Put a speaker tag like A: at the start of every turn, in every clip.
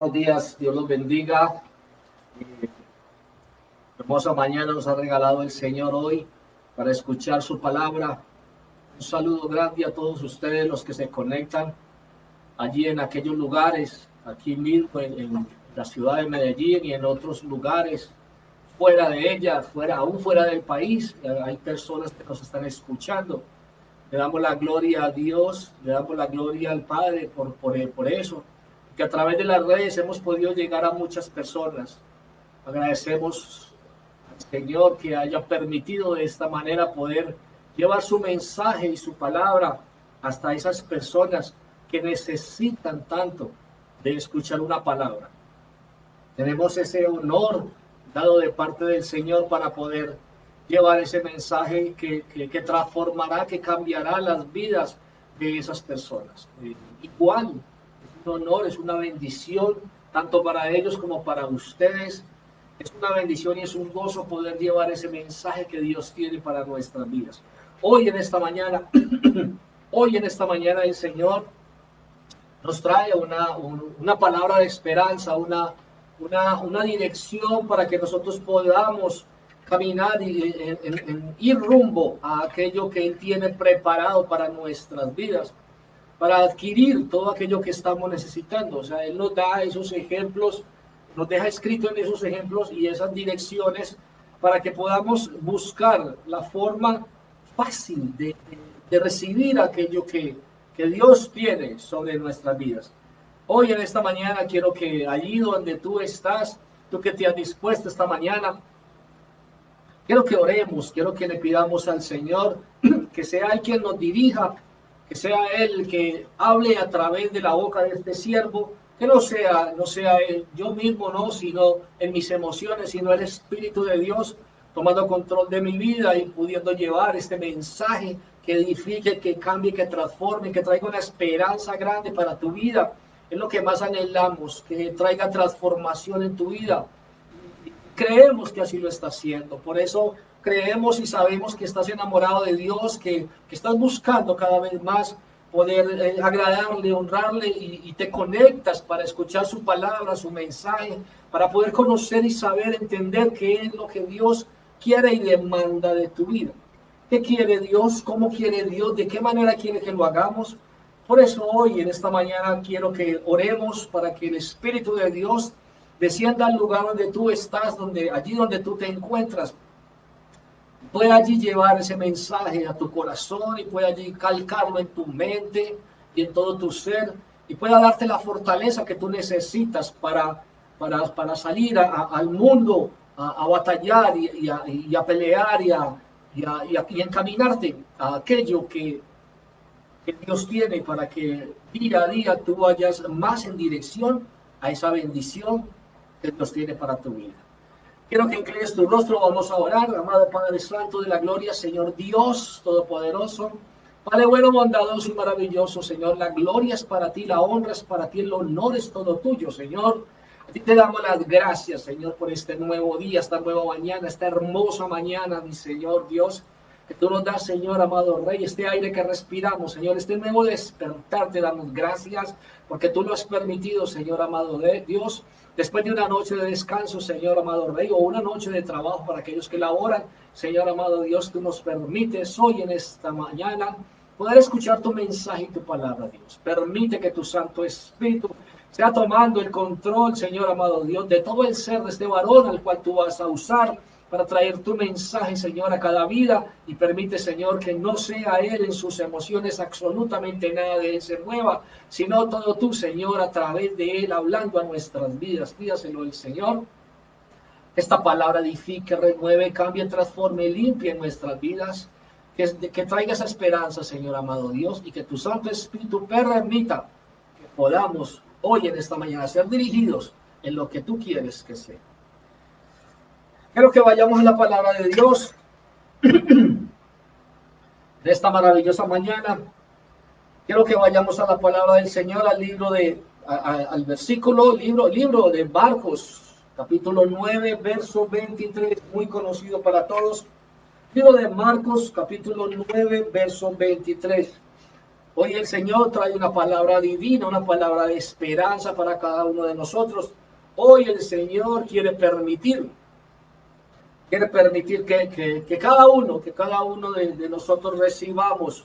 A: Buenos días, Dios los bendiga. Eh, Hermosa mañana nos ha regalado el Señor hoy para escuchar su palabra. Un saludo grande a todos ustedes, los que se conectan allí en aquellos lugares, aquí mismo en la ciudad de Medellín y en otros lugares, fuera de ella, aún fuera del país. Hay personas que nos están escuchando. Le damos la gloria a Dios, le damos la gloria al Padre por eso, que a través de las redes hemos podido llegar a muchas personas. Agradecemos al Señor que haya permitido de esta manera poder llevar su mensaje y su palabra hasta esas personas que necesitan tanto de escuchar una palabra. Tenemos ese honor dado de parte del Señor para poder llevar ese mensaje que transformará, que cambiará las vidas de esas personas. Igual, es un honor, es una bendición, tanto para ellos como para ustedes. Es una bendición y es un gozo poder llevar ese mensaje que Dios tiene para nuestras vidas. Hoy en esta mañana, hoy en esta mañana el Señor nos trae una palabra de esperanza, una dirección para que nosotros podamos caminar y ir rumbo a aquello que Él tiene preparado para nuestras vidas, para adquirir todo aquello que estamos necesitando. O sea, Él nos da esos ejemplos, nos deja escrito en esos ejemplos y esas direcciones para que podamos buscar la forma fácil de recibir aquello que Dios tiene sobre nuestras vidas. Hoy en esta mañana quiero que allí donde tú estás, tú que te has dispuesto esta mañana, quiero que oremos, quiero que le pidamos al Señor que sea Él quien nos dirija, que sea Él que hable a través de la boca de este siervo, que no sea yo mismo, no, sino en mis emociones, sino el Espíritu de Dios tomando control de mi vida y pudiendo llevar este mensaje que edifique, que cambie, que transforme, que traiga una esperanza grande para tu vida. Es lo que más anhelamos, que traiga transformación en tu vida. Creemos que así lo está haciendo. Por eso creemos y sabemos que estás enamorado de Dios, que estás buscando cada vez más poder agradarle, honrarle y te conectas para escuchar su palabra, su mensaje, para poder conocer y saber, entender qué es lo que Dios quiere y demanda de tu vida. ¿Qué quiere Dios? ¿Cómo quiere Dios? ¿De qué manera quiere que lo hagamos? Por eso hoy, en esta mañana, quiero que oremos para que el Espíritu de Dios descienda al lugar donde tú estás, allí donde tú te encuentras, pueda allí llevar ese mensaje a tu corazón y pueda allí calcarlo en tu mente y en todo tu ser y pueda darte la fortaleza que tú necesitas para salir al mundo a batallar y a pelear y encaminarte a aquello que Dios tiene para que día a día tú vayas más en dirección a esa bendición que Dios tiene para tu vida. Quiero que inclines tu rostro, vamos a orar, amado Padre Santo de la gloria, Señor Dios Todopoderoso, Padre bueno, bondadoso y maravilloso, Señor, la gloria es para ti, la honra es para ti, el honor es todo tuyo, Señor. A ti te damos las gracias, Señor, por este nuevo día, esta nueva mañana, esta hermosa mañana, mi Señor Dios, que tú nos das, Señor, amado Rey, este aire que respiramos, Señor, este nuevo despertar, te damos gracias, porque tú lo has permitido, Señor, amado Dios, después de una noche de descanso, Señor, amado Rey, o una noche de trabajo para aquellos que laboran, Señor, amado Dios, tú nos permites hoy en esta mañana poder escuchar tu mensaje y tu palabra, Dios. Permite que tu Santo Espíritu sea tomando el control, Señor amado Dios, de todo el ser de este varón al cual tú vas a usar para traer tu mensaje, Señor, a cada vida y permite, Señor, que no sea Él en sus emociones absolutamente nada de Él se mueva, sino todo tú, Señor, a través de Él, hablando a nuestras vidas. Pídaselo el Señor. Esta palabra edifique, renueve, cambie, transforme, limpie nuestras vidas. Que traiga esa esperanza, Señor amado Dios, y que tu Santo Espíritu permita que podamos hoy en esta mañana ser dirigidos en lo que tú quieres que sea. Quiero que vayamos a la palabra de Dios de esta maravillosa mañana. Quiero que vayamos a la palabra del Señor, al libro al versículo, libro de Marcos, capítulo 9, verso 23, muy conocido para todos. Libro de Marcos, capítulo 9, verso 23. Hoy el Señor trae una palabra divina, una palabra de esperanza para cada uno de nosotros. Hoy el Señor quiere permitir que cada uno de nosotros recibamos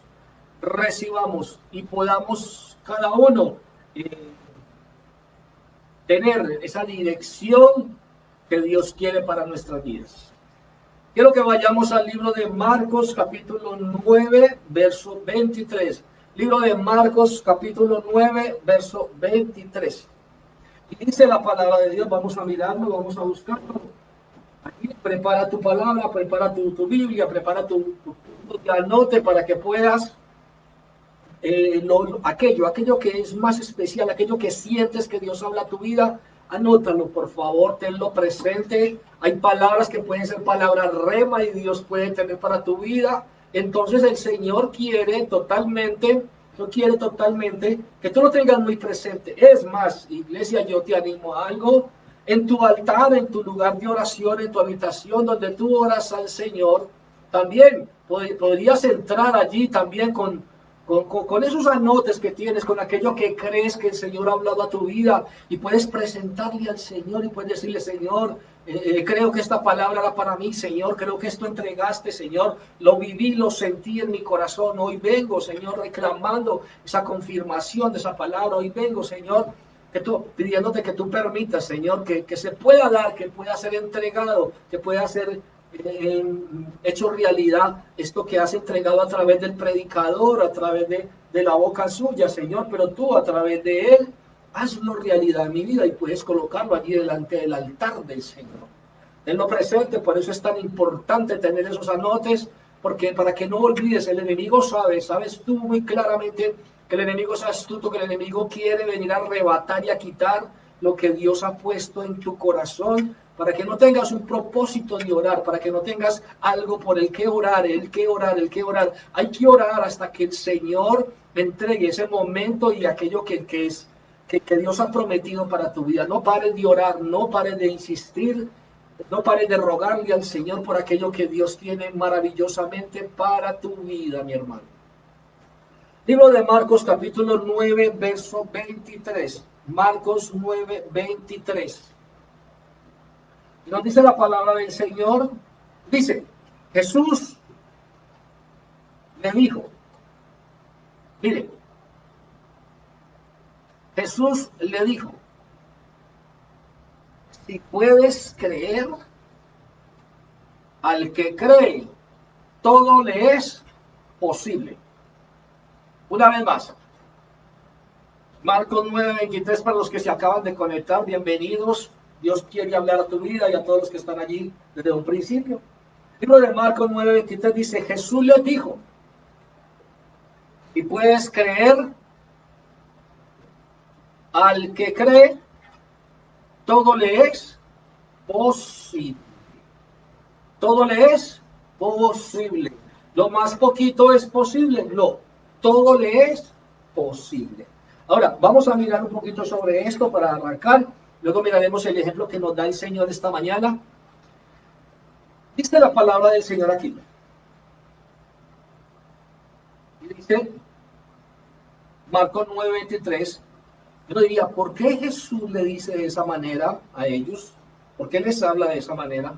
A: y podamos cada uno eh, tener esa dirección que Dios quiere para nuestras vidas. Quiero que vayamos al libro de Marcos, capítulo 9, verso 23. Libro de Marcos, capítulo 9, verso 23. Y dice la palabra de Dios, vamos a mirarlo, vamos a buscarlo. Aquí prepara tu palabra, prepara tu Biblia, prepara tu anote para que puedas aquello que es más especial, aquello que sientes que Dios habla a tu vida, anótalo, por favor, tenlo presente. Hay palabras que pueden ser palabras rema y Dios puede tener para tu vida. Entonces el Señor quiere totalmente que tú lo tengas muy presente. Es más, iglesia, yo te animo a algo. En tu altar, en tu lugar de oración, en tu habitación donde tú oras al Señor, también podrías entrar allí también con esos anotes que tienes, con aquello que crees que el Señor ha hablado a tu vida, y puedes presentarle al Señor y puedes decirle: Señor, creo que esta palabra era para mí, Señor, creo que esto entregaste, Señor, lo viví, lo sentí en mi corazón, hoy vengo, Señor, reclamando esa confirmación de esa palabra, hoy vengo, Señor, pidiéndote que tú permitas, Señor, que se pueda dar, que pueda ser entregado, que pueda ser hecho realidad esto que has entregado a través del predicador, a través de la boca suya, Señor, pero tú a través de él, hazlo realidad en mi vida y puedes colocarlo allí delante del altar del Señor. Tenlo presente, por eso es tan importante tener esos anotes, porque para que no olvides, el enemigo sabes tú muy claramente que el enemigo es astuto, que el enemigo quiere venir a arrebatar y a quitar lo que Dios ha puesto en tu corazón, para que no tengas un propósito de orar, para que no tengas algo por el que orar, el que orar. Hay que orar hasta que el Señor entregue ese momento y aquello que Dios ha prometido para tu vida. No pares de orar, no pares de insistir, no pares de rogarle al Señor por aquello que Dios tiene maravillosamente para tu vida, mi hermano. Libro de Marcos, capítulo 9, verso 23. Marcos 9, 23. Nos dice la palabra del Señor. Dice: Jesús le dijo, mire, Jesús le dijo: si puedes creer, al que cree, todo le es posible. Una vez más, Marcos 9:23, para los que se acaban de conectar, bienvenidos. Dios quiere hablar a tu vida y a todos los que están allí desde un principio. El libro de Marcos 9:23 dice: Jesús les dijo, y puedes creer, al que cree, todo le es posible. Todo le es posible. Lo más poquito es posible, no. Todo le es posible. Ahora, vamos a mirar un poquito sobre esto para arrancar. Luego miraremos el ejemplo que nos da el Señor esta mañana. Dice la palabra del Señor aquí. Y dice Marcos 9:23. Yo diría, ¿por qué Jesús le dice de esa manera a ellos? ¿Por qué les habla de esa manera?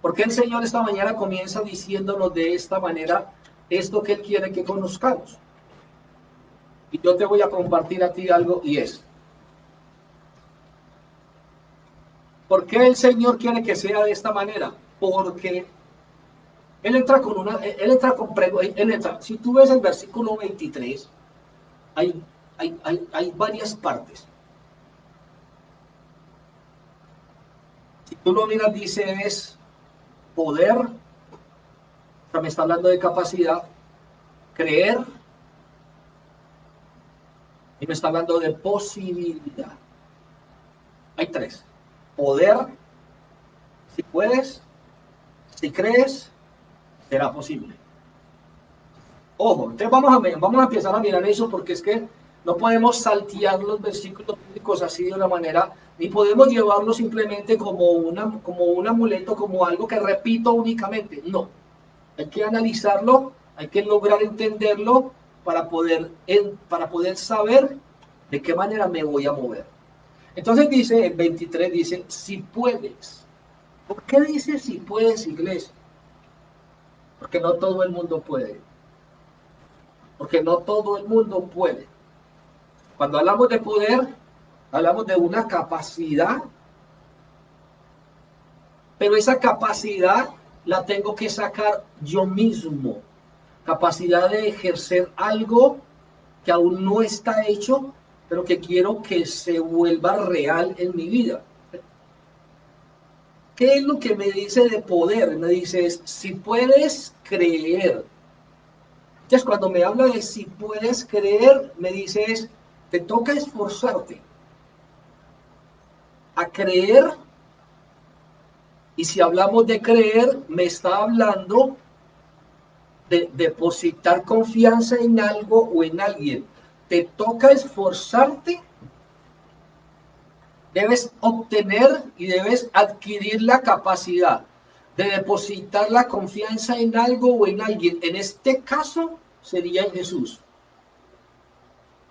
A: ¿Por qué el Señor esta mañana comienza diciéndonos de esta manera esto que Él quiere que conozcamos? Y yo te voy a compartir a ti algo, y es: ¿por qué el Señor quiere que sea de esta manera? Porque si tú ves el versículo 23, hay varias partes. Si tú lo miras, dice es poder, o sea, me está hablando de capacidad, creer, y me está hablando de posibilidad. Hay tres: poder, si puedes, si crees, será posible. Ojo, entonces vamos a empezar a mirar eso, porque es que no podemos saltear los versículos bíblicos así de una manera, ni podemos llevarlo simplemente como un amuleto, como algo que repito únicamente. No, hay que analizarlo, hay que lograr entenderlo, para poder saber de qué manera me voy a mover. Entonces dice, el 23 dice, si puedes. ¿Por qué dice si puedes, iglesia? Porque no todo el mundo puede. Porque no todo el mundo puede. Cuando hablamos de poder, hablamos de una capacidad, pero esa capacidad la tengo que sacar yo mismo. Capacidad de ejercer algo que aún no está hecho, pero que quiero que se vuelva real en mi vida. ¿Qué es lo que me dice de poder? Me dice, si puedes creer. Entonces, cuando me habla de si puedes creer, me dice, te toca esforzarte a creer. Y si hablamos de creer, me está hablando de depositar confianza en algo o en alguien. Te toca esforzarte, debes obtener y debes adquirir la capacidad de depositar la confianza en algo o en alguien. En este caso sería en Jesús.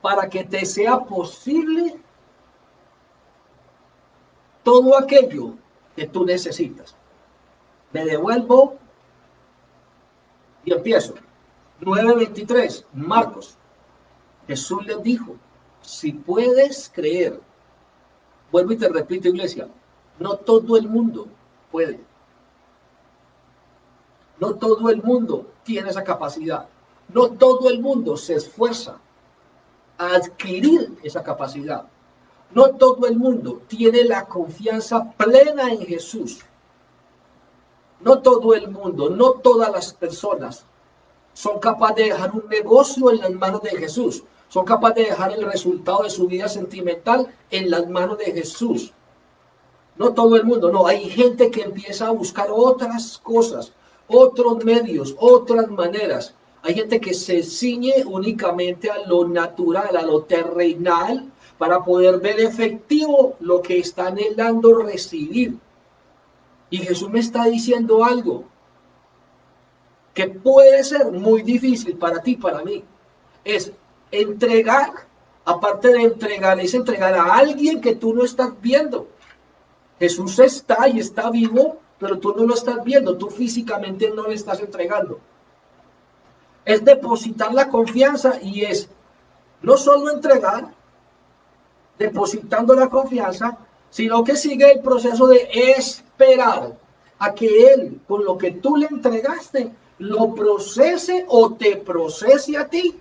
A: Para que te sea posible todo aquello que tú necesitas. Me devuelvo y empiezo. 9:23, Marcos. Jesús les dijo, si puedes creer, vuelvo y te repito, iglesia, no todo el mundo puede. No todo el mundo tiene esa capacidad. No todo el mundo se esfuerza a adquirir esa capacidad. No todo el mundo tiene la confianza plena en Jesús. No todo el mundo, no todas las personas son capaces de dejar un negocio en las manos de Jesús. Son capaces de dejar el resultado de su vida sentimental en las manos de Jesús. No todo el mundo, no. Hay gente que empieza a buscar otras cosas, otros medios, otras maneras. Hay gente que se ciñe únicamente a lo natural, a lo terrenal, para poder ver efectivo lo que está anhelando recibir. Y Jesús me está diciendo algo que puede ser muy difícil para ti, para mí. Es entregar, aparte de entregar, es entregar a alguien que tú no estás viendo. Jesús está y está vivo, pero tú no lo estás viendo, tú físicamente no le estás entregando. Es depositar la confianza y es no solo entregar, depositando la confianza, sino que sigue el proceso de esperar a que Él, con lo que tú le entregaste, lo procese o te procese a ti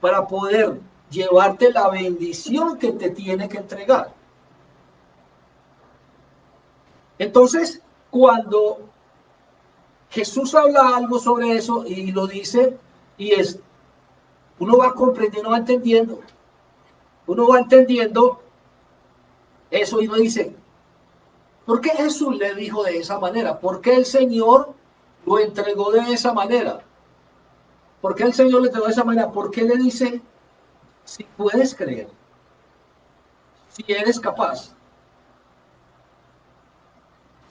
A: para poder llevarte la bendición que te tiene que entregar. Entonces, cuando Jesús habla algo sobre eso y lo dice, y es, uno va comprendiendo, uno va entendiendo eso y uno dice, ¿por qué Jesús le dijo de esa manera? ¿Por qué el Señor lo entregó de esa manera? ¿Por qué el Señor le entregó de esa manera? ¿Por qué le dice, si puedes creer, si eres capaz,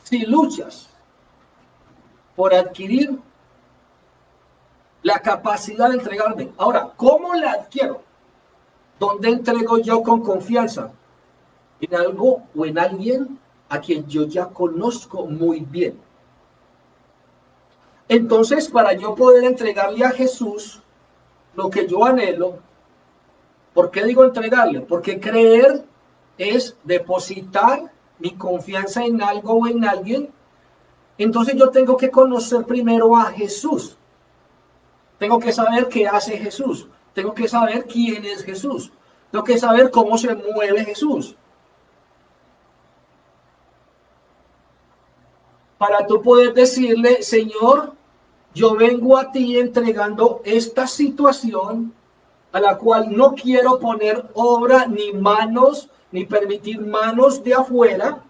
A: si luchas por adquirir la capacidad de entregarme? Ahora, ¿cómo la adquiero? ¿Dónde entrego yo con confianza? En algo o en alguien a quien yo ya conozco muy bien. Entonces, para yo poder entregarle a Jesús lo que yo anhelo, ¿por qué digo entregarle? Porque creer es depositar mi confianza en algo o en alguien. Entonces yo tengo que conocer primero a Jesús. Tengo que saber qué hace Jesús. Tengo que saber quién es Jesús. Tengo que saber cómo se mueve Jesús. Para tú poder decirle, Señor, yo vengo a ti entregando esta situación a la cual no quiero poner obra ni manos, ni permitir manos de afuera,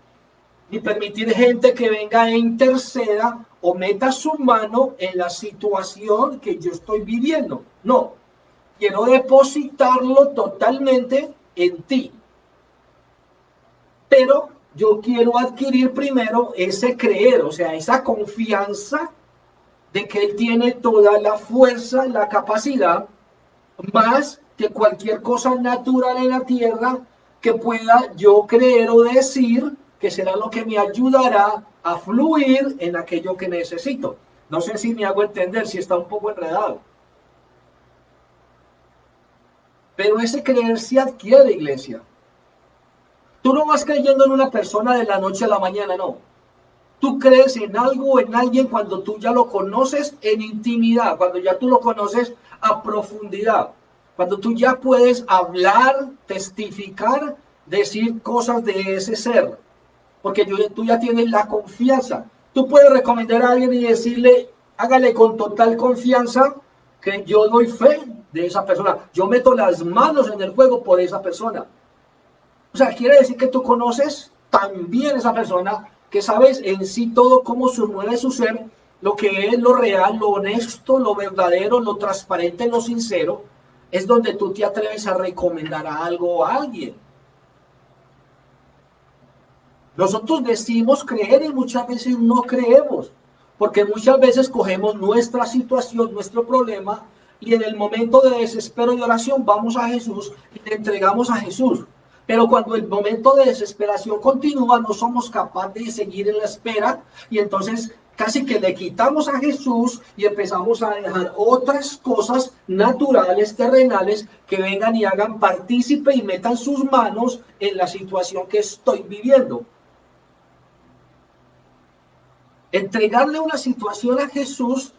A: ni permitir gente que venga e interceda o meta su mano en la situación que yo estoy viviendo. No, quiero depositarlo totalmente en ti. Pero yo quiero adquirir primero ese creer, o sea, esa confianza de que Él tiene toda la fuerza, la capacidad más que cualquier cosa natural en la tierra que pueda yo creer o decir que será lo que me ayudará a fluir en aquello que necesito. No sé si me hago entender, si está un poco enredado. Pero ese creer se adquiere, iglesia. Tú no vas creyendo en una persona de la noche a la mañana, no. Tú crees en algo o en alguien cuando tú ya lo conoces en intimidad, cuando ya tú lo conoces a profundidad, cuando tú ya puedes hablar, testificar, decir cosas de ese ser, porque tú ya tienes la confianza. Tú puedes recomendar a alguien y decirle, hágale con total confianza que yo doy fe de esa persona. Yo meto las manos en el fuego por esa persona. O sea, quiere decir que tú conoces también esa persona, que sabes en sí todo cómo se mueve su ser, lo que es lo real, lo honesto, lo verdadero, lo transparente, lo sincero, es donde tú te atreves a recomendar a algo o a alguien. Nosotros decimos creer y muchas veces no creemos, porque muchas veces cogemos nuestra situación, nuestro problema, y en el momento de desespero y oración vamos a Jesús y le entregamos a Jesús. Pero cuando el momento de desesperación continúa, no somos capaces de seguir en la espera y entonces casi que le quitamos a Jesús y empezamos a dejar otras cosas naturales, terrenales, que vengan y hagan partícipe y metan sus manos en la situación que estoy viviendo. Entregarle una situación a Jesús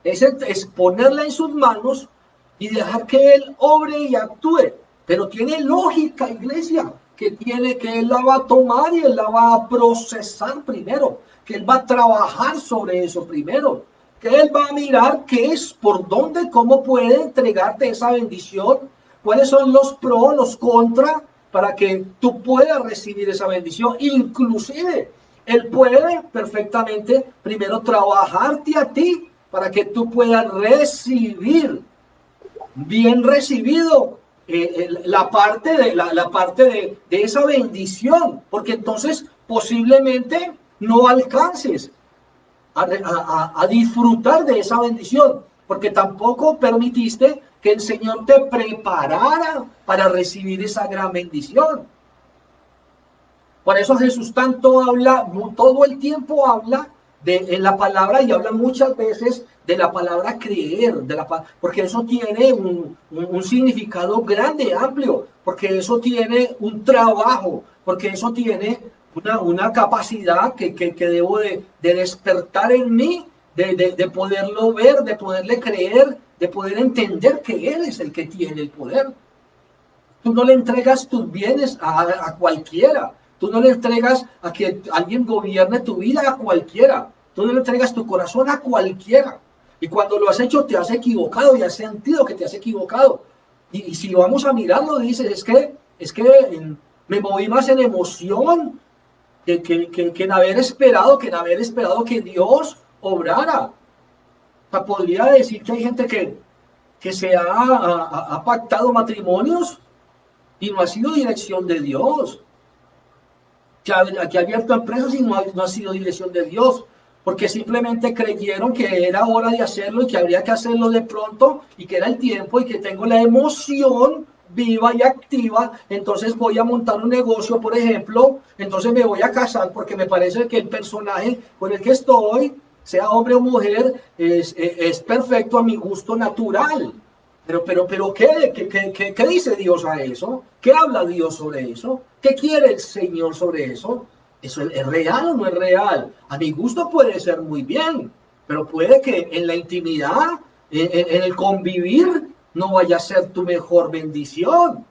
A: es ponerla en sus manos y dejar que Él obre y actúe. Pero tiene lógica, iglesia, que Él la va a tomar y Él la va a procesar primero, que Él va a trabajar sobre eso primero, que Él va a mirar qué es, por dónde, cómo puede entregarte esa bendición, cuáles son los pros, los contras, para que tú puedas recibir esa bendición. Inclusive, Él puede perfectamente primero trabajarte a ti para que tú puedas recibir, bien recibido, la parte de esa bendición, porque entonces posiblemente no alcances a disfrutar de esa bendición, porque tampoco permitiste que el Señor te preparara para recibir esa gran bendición. Por eso Jesús tanto habla, todo el tiempo habla en la palabra y habla muchas veces de la palabra creer, porque eso tiene un significado grande, amplio, porque eso tiene un trabajo, porque eso tiene una capacidad que debo de despertar en mí, de poderlo ver, de poderle creer, de poder entender que Él es el que tiene el poder. Tú no le entregas tus bienes a cualquiera. Tú no le entregas a que alguien gobierne tu vida a cualquiera. Tú no le entregas tu corazón a cualquiera. Y cuando lo has hecho te has equivocado y has sentido que te has equivocado. Y si vamos a mirarlo, dices, es que me moví más en emoción que en haber esperado que Dios obrara. O sea, podría decir que hay gente que se ha pactado matrimonios y no ha sido dirección de Dios. Que ha abierto empresas y no ha sido dirección de Dios, porque simplemente creyeron que era hora de hacerlo y que habría que hacerlo de pronto y que era el tiempo y que tengo la emoción viva y activa, entonces voy a montar un negocio, por ejemplo, entonces me voy a casar porque me parece que el personaje con el que estoy, sea hombre o mujer, es perfecto a mi gusto natural. Pero ¿qué dice Dios a eso? ¿Qué habla Dios sobre eso? ¿Qué quiere el Señor sobre eso? ¿Eso es real o no es real? A mi gusto puede ser muy bien, pero puede que en la intimidad, en el convivir, no vaya a ser tu mejor bendición.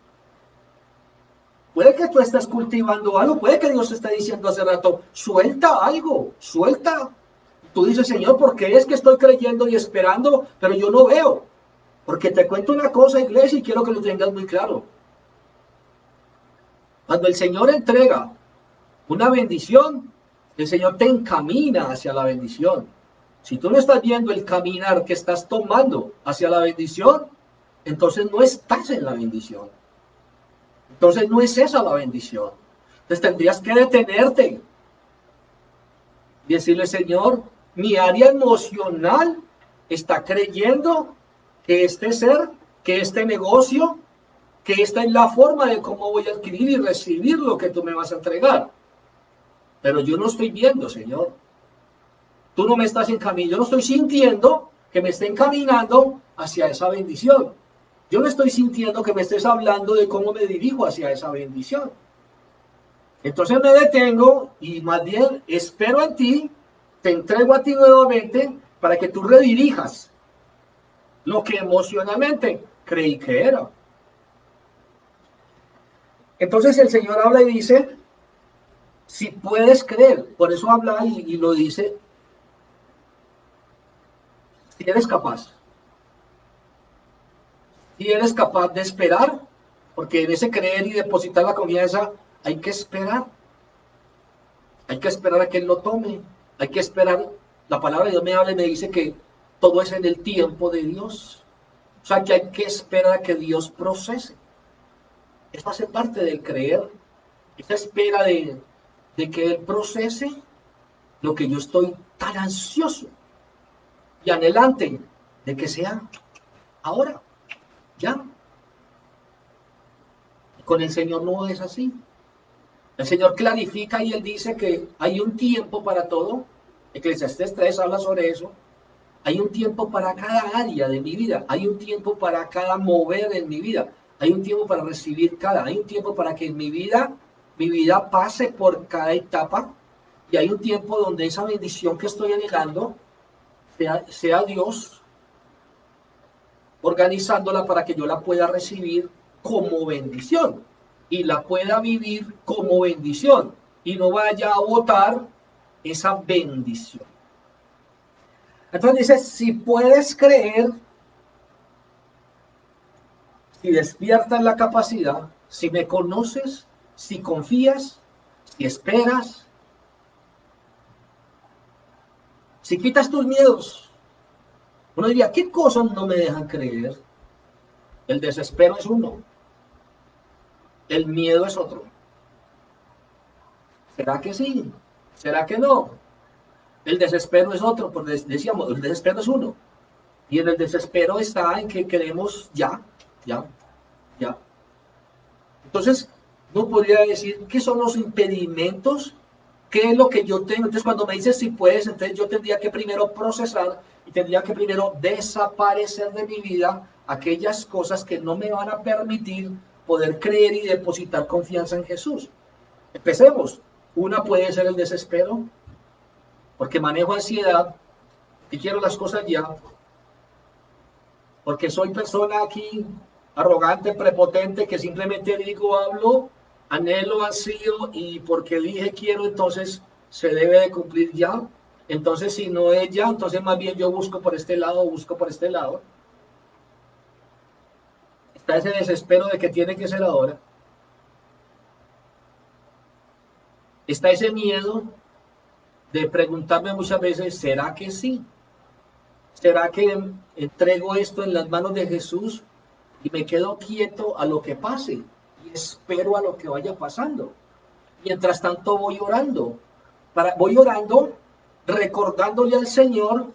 A: Puede que tú estés cultivando algo, puede que Dios te esté diciendo hace rato, suelta algo, suelta. Tú dices, Señor, ¿por qué es que estoy creyendo y esperando, pero yo no veo? Porque te cuento una cosa, iglesia, y quiero que lo tengas muy claro. Cuando el Señor entrega una bendición, el Señor te encamina hacia la bendición. Si tú no estás viendo el caminar que estás tomando hacia la bendición, entonces no estás en la bendición. Entonces no es esa la bendición. Entonces tendrías que detenerte y decirle, Señor, mi área emocional está creyendo que este ser que este negocio, que esta es la forma de cómo voy a adquirir y recibir lo que tú me vas a entregar. Pero yo no estoy viendo, Señor. Tú no me estás encaminando, yo no estoy sintiendo que me esté encaminando hacia esa bendición. Yo no estoy sintiendo que me estés hablando de cómo me dirijo hacia esa bendición. Entonces me detengo y más bien espero en ti, te entrego a ti nuevamente para que tú redirijas lo que emocionalmente creí que era. Entonces el Señor habla y dice, si puedes creer, por eso habla y lo dice, si eres capaz. Si eres capaz de esperar, porque en ese creer y depositar la confianza hay que esperar. Hay que esperar a que Él lo tome. Hay que esperar. La palabra de Dios me habla y me dice que todo es en el tiempo de Dios. O sea que hay que esperar a que Dios procese. Esto hace parte del creer. Esa espera de que Él procese lo que yo estoy tan ansioso y anhelante de que sea ahora, ya. Con el Señor no es así. El Señor clarifica y Él dice que hay un tiempo para todo. Eclesiastés 3 habla sobre eso. Hay un tiempo para cada área de mi vida. Hay un tiempo para cada mover en mi vida. Hay un tiempo para recibir cada. Hay un tiempo para que mi vida pase por cada etapa. Y hay un tiempo donde esa bendición que estoy anhelando sea Dios organizándola para que yo la pueda recibir como bendición y la pueda vivir como bendición y no vaya a botar esa bendición. Entonces dice, si puedes creer, si despiertas la capacidad, si me conoces, si confías, si esperas, si quitas tus miedos. Uno diría, ¿qué cosas no me dejan creer? El desespero es uno, el miedo es otro. ¿Será que sí? ¿Será que no? El desespero es otro, porque decíamos, el desespero es uno. Y en el desespero está en que queremos ya, ya, ya. Entonces, no podría decir qué son los impedimentos, qué es lo que yo tengo. Entonces, cuando me dices si puedes, entonces yo tendría que primero procesar y tendría que primero desaparecer de mi vida aquellas cosas que no me van a permitir poder creer y depositar confianza en Jesús. Empecemos. Una puede ser el desespero, porque manejo ansiedad y quiero las cosas ya, porque soy persona aquí arrogante, prepotente, que simplemente digo, hablo, anhelo, ansío y porque dije quiero, entonces se debe de cumplir ya. Entonces si no es ya, entonces más bien yo busco por este lado, busco por este lado. Está ese desespero de que tiene que ser ahora. Está ese miedo de preguntarme muchas veces, ¿será que sí? ¿Será que entrego esto en las manos de Jesús y me quedo quieto a lo que pase y espero a lo que vaya pasando? Mientras tanto voy orando, recordándole al Señor,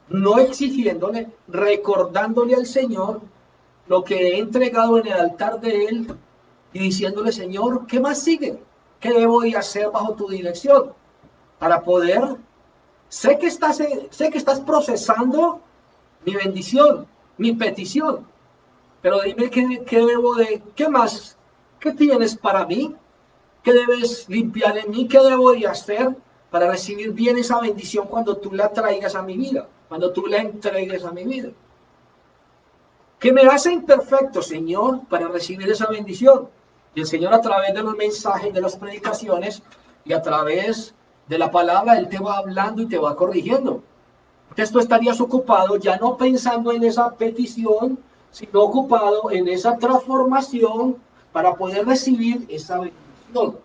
A: no exigiéndole, recordándole al Señor lo que he entregado en el altar de Él y diciéndole, Señor, ¿qué más sigue? ¿Qué debo de hacer bajo tu dirección? Para poder, sé que estás procesando mi bendición, mi petición, pero dime qué más, qué tienes para mí, qué debes limpiar en mí, qué debo de hacer para recibir bien esa bendición cuando tú la traigas a mi vida, cuando tú la entregues a mi vida. ¿Qué me hace imperfecto, Señor, para recibir esa bendición? Y el Señor a través de los mensajes, de las predicaciones y a través de la palabra, Él te va hablando y te va corrigiendo. Entonces tú estarías ocupado ya no pensando en esa petición, sino ocupado en esa transformación para poder recibir esa bendición,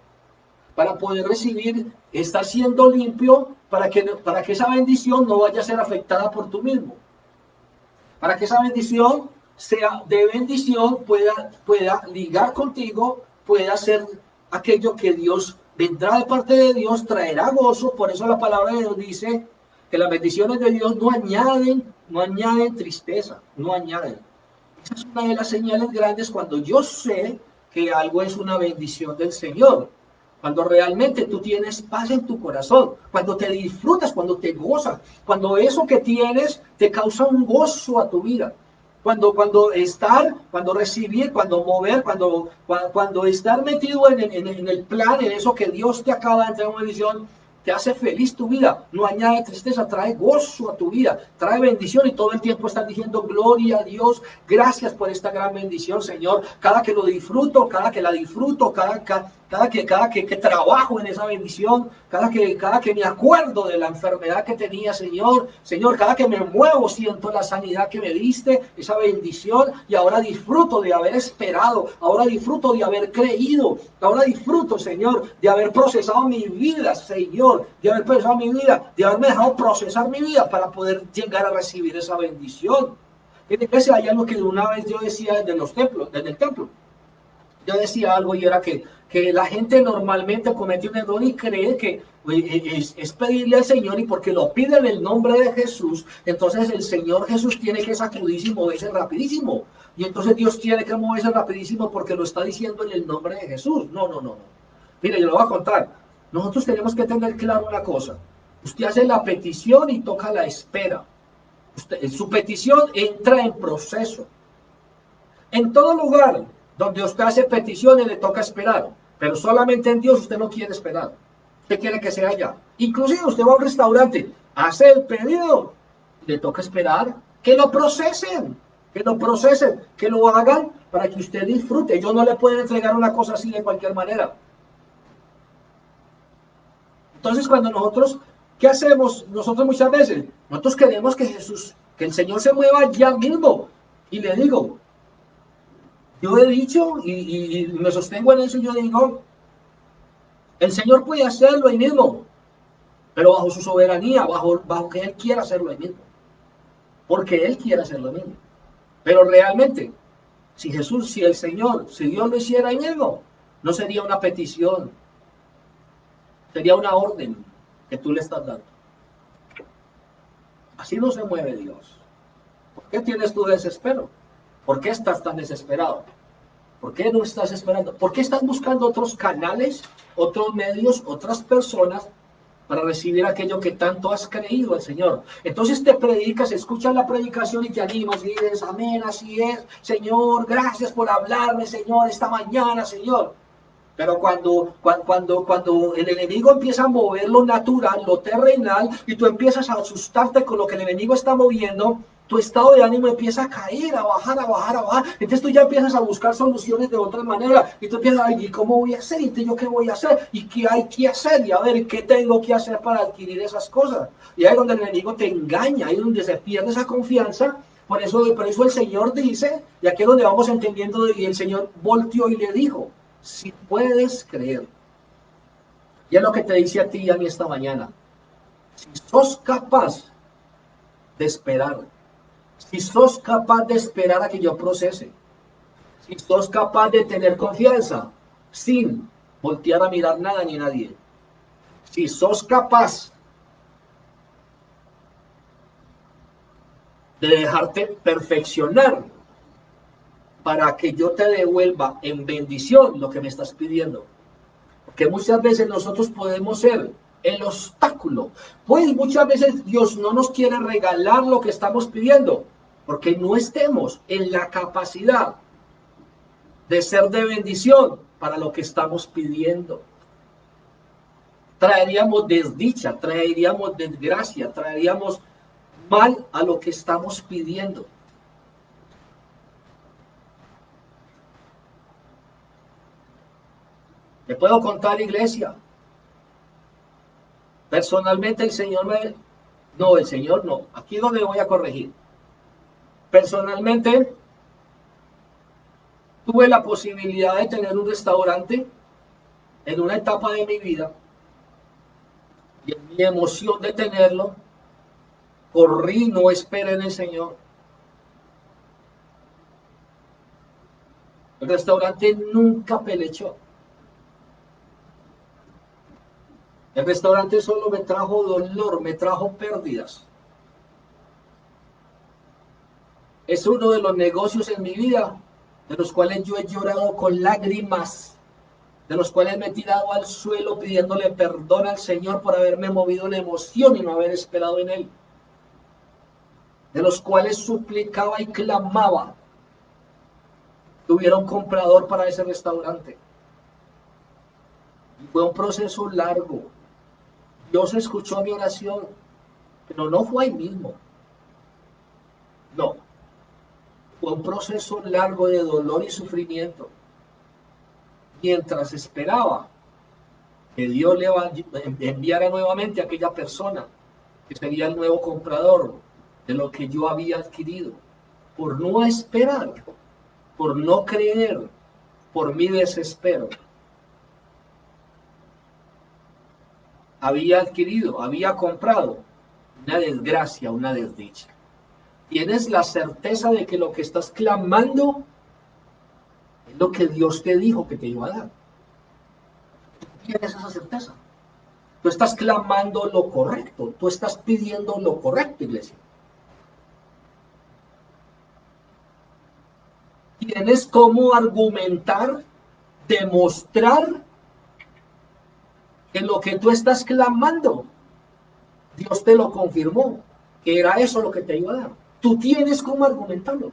A: para poder recibir, estar siendo limpio, para que esa bendición no vaya a ser afectada por tú mismo, para que esa bendición sea de bendición, pueda ligar contigo, pueda ser aquello que Dios vendrá de parte de Dios, traerá gozo. Por eso la palabra de Dios dice que las bendiciones de Dios no añaden tristeza, no añaden. Esa es una de las señales grandes cuando yo sé que algo es una bendición del Señor. Cuando realmente tú tienes paz en tu corazón, cuando te disfrutas, cuando te gozas, cuando eso que tienes te causa un gozo a tu vida. Cuando estar, cuando recibir, cuando mover, cuando estar metido en el plan, en eso que Dios te acaba de entregar una bendición, te hace feliz tu vida, no añade tristeza, trae gozo a tu vida, trae bendición y todo el tiempo estás diciendo gloria a Dios, gracias por esta gran bendición, Señor. Cada que lo disfruto, cada que la disfruto, cada que trabajo en esa bendición, cada que me acuerdo de la enfermedad que tenía, Señor, cada que me muevo siento la sanidad que me diste, esa bendición, y ahora disfruto de haber esperado, ahora disfruto de haber creído, ahora disfruto, Señor, de haber procesado mi vida, Señor, de haber procesado mi vida, de haberme dejado procesar mi vida para poder llegar a recibir esa bendición. En la iglesia hay algo que una vez yo decía desde el templo. Yo decía algo y era que la gente normalmente comete un error y cree que es pedirle al Señor, y porque lo pide en el nombre de Jesús, entonces el Señor Jesús tiene que sacudirse y moverse rapidísimo. Y entonces Dios tiene que moverse rapidísimo porque lo está diciendo en el nombre de Jesús. No, no, no, no. Mire, yo lo voy a contar. Nosotros tenemos que tener claro una cosa. Usted hace la petición y toca la espera. Su petición entra en proceso. En todo lugar donde usted hace peticiones le toca esperar, pero solamente en Dios usted no quiere esperar. Usted quiere que sea ya. Inclusive usted va a un restaurante, hace el pedido, le toca esperar que lo procesen, que lo hagan para que usted disfrute. Ellos no le pueden entregar una cosa así de cualquier manera. Entonces cuando nosotros, ¿qué hacemos? Nosotros muchas veces, nosotros queremos que Jesús, que el Señor se mueva ya mismo. Y le digo, yo he dicho y me sostengo en eso, yo digo, el Señor puede hacerlo ahí mismo, pero bajo su soberanía, bajo que Él quiera hacerlo ahí mismo, porque Él quiere hacerlo ahí mismo. Pero realmente, si el Señor, si Dios lo hiciera ahí mismo, no sería una petición, sería una orden que tú le estás dando. Así no se mueve Dios. ¿Por qué tienes tu desespero? ¿Por qué estás tan desesperado? ¿Por qué no estás esperando? ¿Por qué estás buscando otros canales, otros medios, otras personas para recibir aquello que tanto has creído al Señor? Entonces te predicas, escuchas la predicación y te animas y dices, amén, así es, Señor, gracias por hablarme, Señor, esta mañana, Señor. Pero cuando el enemigo empieza a mover lo natural, lo terrenal, y tú empiezas a asustarte con lo que el enemigo está moviendo, tu estado de ánimo empieza a caer, a bajar, a bajar, a bajar. Entonces tú ya empiezas a buscar soluciones de otra manera. Y tú empiezas, ay, ¿y cómo voy a hacer? ¿Y yo qué voy a hacer? ¿Y qué hay que hacer? Y a ver, ¿qué tengo que hacer para adquirir esas cosas? Y ahí es donde el enemigo te engaña, ahí es donde se pierde esa confianza. Por eso el Señor dice, y aquí es donde vamos entendiendo, y el Señor volteó y le dijo, si puedes creer. Y es lo que te dice a ti y a mí esta mañana. Si sos capaz de esperar, si sos capaz de esperar a que yo procese, si sos capaz de tener confianza sin voltear a mirar nada ni nadie, si sos capaz de dejarte perfeccionar para que yo te devuelva en bendición lo que me estás pidiendo, que muchas veces nosotros podemos ser el obstáculo. Pues muchas veces Dios no nos quiere regalar lo que estamos pidiendo, porque no estemos en la capacidad de ser de bendición para lo que estamos pidiendo. Traeríamos desdicha, traeríamos desgracia, traeríamos mal a lo que estamos pidiendo. ¿Te puedo contar, iglesia? Personalmente el Señor me... No, el Señor no. Aquí es donde voy a corregir. Personalmente tuve la posibilidad de tener un restaurante en una etapa de mi vida, y en mi emoción de tenerlo, corrí, no esperé en el Señor. El restaurante nunca pelechó. El restaurante solo me trajo dolor, me trajo pérdidas. Es uno de los negocios en mi vida, de los cuales yo he llorado con lágrimas, de los cuales me he tirado al suelo pidiéndole perdón al Señor por haberme movido en emoción y no haber esperado en Él, de los cuales suplicaba y clamaba que hubiera un comprador para ese restaurante. Y fue un proceso largo. Dios escuchó mi oración, pero no fue ahí mismo. No, fue un proceso largo de dolor y sufrimiento. Mientras esperaba que Dios le enviara nuevamente a aquella persona que sería el nuevo comprador de lo que yo había adquirido. Por no esperar, por no creer, por mi desespero. Había adquirido, había comprado una desgracia, una desdicha. Tienes la certeza de que lo que estás clamando es lo que Dios te dijo que te iba a dar. Tienes esa certeza. Tú estás clamando lo correcto, tú estás pidiendo lo correcto, iglesia. Tienes cómo argumentar, demostrar que lo que tú estás clamando, Dios te lo confirmó, que era eso lo que te iba a dar. Tú tienes cómo argumentarlo.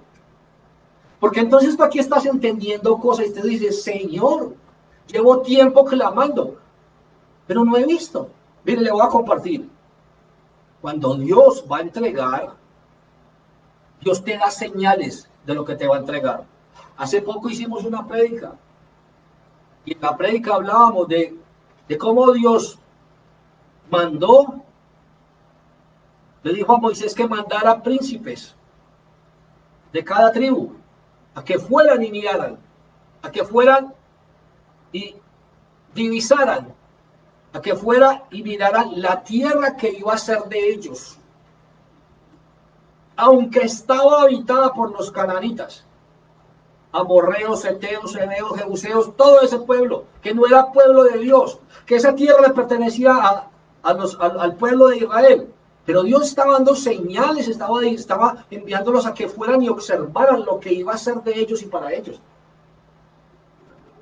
A: Porque entonces tú aquí estás entendiendo cosas y te dices, Señor, llevo tiempo clamando, pero no he visto. Mire, le voy a compartir. Cuando Dios va a entregar, Dios te da señales de lo que te va a entregar. Hace poco hicimos una prédica y en la prédica hablábamos de cómo Dios mandó, le dijo a Moisés que mandara príncipes de cada tribu a que fueran y miraran, a que fueran y divisaran, a que fuera y miraran la tierra que iba a ser de ellos, aunque estaba habitada por los cananitas, amorreos, heteos, heveos, jebuseos, todo ese pueblo, que no era pueblo de Dios, que esa tierra le pertenecía al pueblo de Israel. Pero Dios estaba dando señales, estaba enviándolos a que fueran y observaran lo que iba a ser de ellos y para ellos.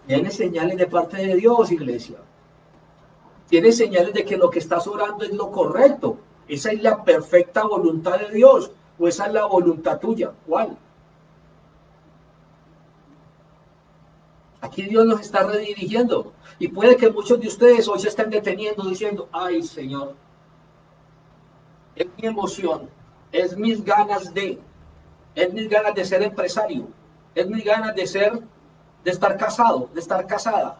A: Tiene señales de parte de Dios, iglesia. Tiene señales de que lo que estás orando es lo correcto. Esa es la perfecta voluntad de Dios, o esa es la voluntad tuya. ¿Cuál? Aquí Dios nos está redirigiendo. Y puede que muchos de ustedes hoy se estén deteniendo diciendo, ay Señor, es mi emoción, es mis ganas es mis ganas de ser empresario, es mis ganas de estar casado, de estar casada.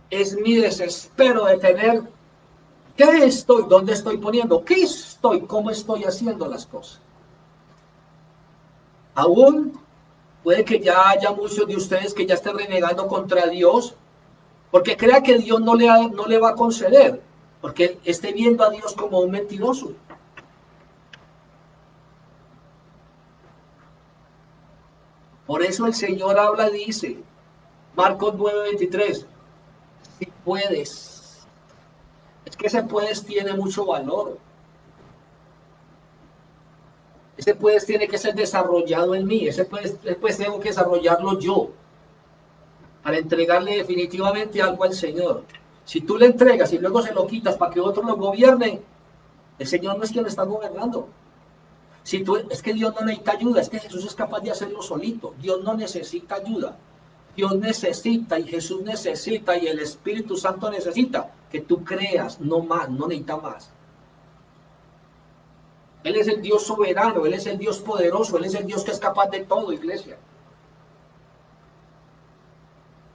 A: Es mi desespero de tener, ¿qué estoy? ¿Dónde estoy poniendo? ¿Qué estoy? ¿Cómo estoy haciendo las cosas? Aún puede que ya haya muchos de ustedes que ya estén renegando contra Dios, porque crea que Dios no le va a conceder, porque esté viendo a Dios como un mentiroso. Por eso el Señor habla, dice, Marcos 9:23, si puedes. Es que ese puedes tiene mucho valor. Ese puedes tiene que ser desarrollado en mí. Ese puedes tengo que desarrollarlo yo para entregarle definitivamente algo al Señor. Si tú le entregas y luego se lo quitas para que otro lo gobierne, el Señor no es quien lo está gobernando. Es que Dios no necesita ayuda, es que Jesús es capaz de hacerlo solito. Dios no necesita ayuda. Dios necesita y Jesús necesita y el Espíritu Santo necesita que tú creas, no más, no necesita más. Él es el Dios soberano, Él es el Dios poderoso, Él es el Dios que es capaz de todo, iglesia.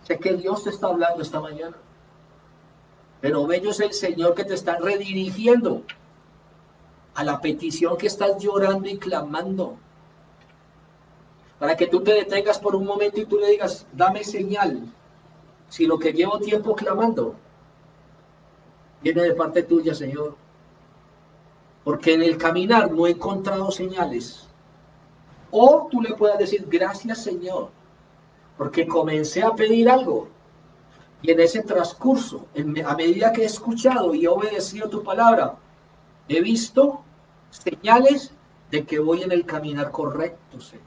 A: Sé que Dios te está hablando esta mañana, pero bello es el Señor que te está redirigiendo a la petición que estás llorando y clamando, para que tú te detengas por un momento y tú le digas, dame señal, si lo que llevo tiempo clamando viene de parte tuya, Señor, porque en el caminar no he encontrado señales. O tú le puedas decir, gracias, Señor, porque comencé a pedir algo y en ese transcurso, a medida que he escuchado y he obedecido tu palabra, he visto señales de que voy en el caminar correcto, Señor.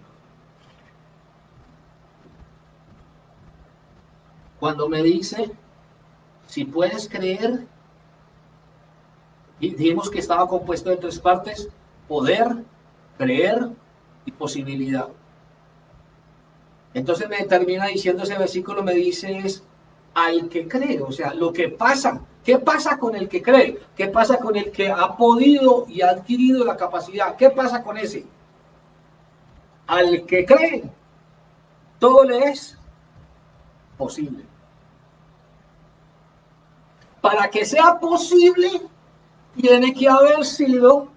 A: Cuando me dice, si puedes creer, y dijimos que estaba compuesto de tres partes: poder, creer y posibilidad. Entonces me termina diciendo ese versículo, me dice es al que cree, o sea, lo que pasa. ¿Qué pasa con el que cree? ¿Qué pasa con el que ha podido y ha adquirido la capacidad? ¿Qué pasa con ese? Al que cree, todo le es posible. Para que sea posible, tiene que haber sido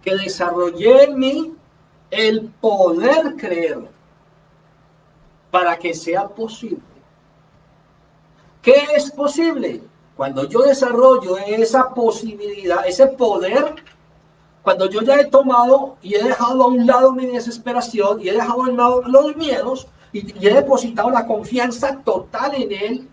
A: que desarrollé en mí el poder creer para que sea posible. ¿Qué es posible? Cuando yo desarrollo esa posibilidad, ese poder, cuando yo ya he tomado y he dejado a un lado mi desesperación y he dejado a un lado los miedos y he depositado la confianza total en Él.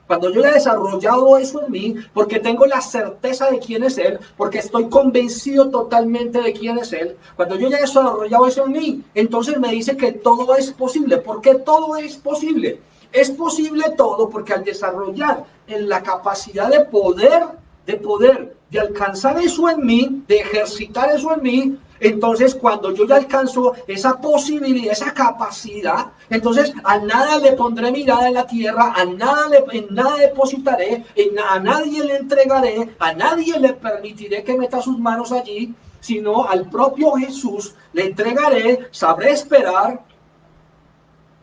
A: Cuando yo ya he desarrollado eso en mí, porque tengo la certeza de quién es Él, porque estoy convencido totalmente de quién es Él, cuando yo ya he desarrollado eso en mí, entonces me dice que todo es posible. ¿Por qué todo es posible? Es posible todo porque al desarrollar en la capacidad de alcanzar eso en mí, de ejercitar eso en mí, entonces cuando yo ya alcanzo esa posibilidad, esa capacidad, entonces a nada le pondré mirada en la tierra, en nada depositaré, a nadie le entregaré, a nadie le permitiré que meta sus manos allí, sino al propio Jesús le entregaré, sabré esperar,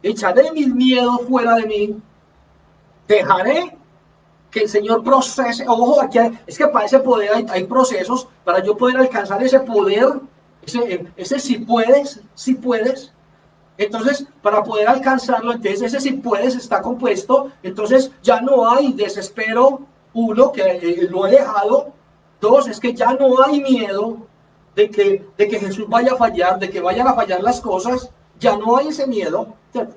A: echaré mis miedos fuera de mí, dejaré que el Señor procese. Ojo, aquí es que para ese poder hay procesos, para yo poder alcanzar ese poder, ese si puedes, si puedes. Entonces, para poder alcanzarlo, entonces ese si puedes está compuesto, entonces ya no hay desespero, uno, que lo he dejado, dos, es que ya no hay miedo de que Jesús vaya a fallar, de que vayan a fallar las cosas, ya no hay ese miedo, ¿cierto?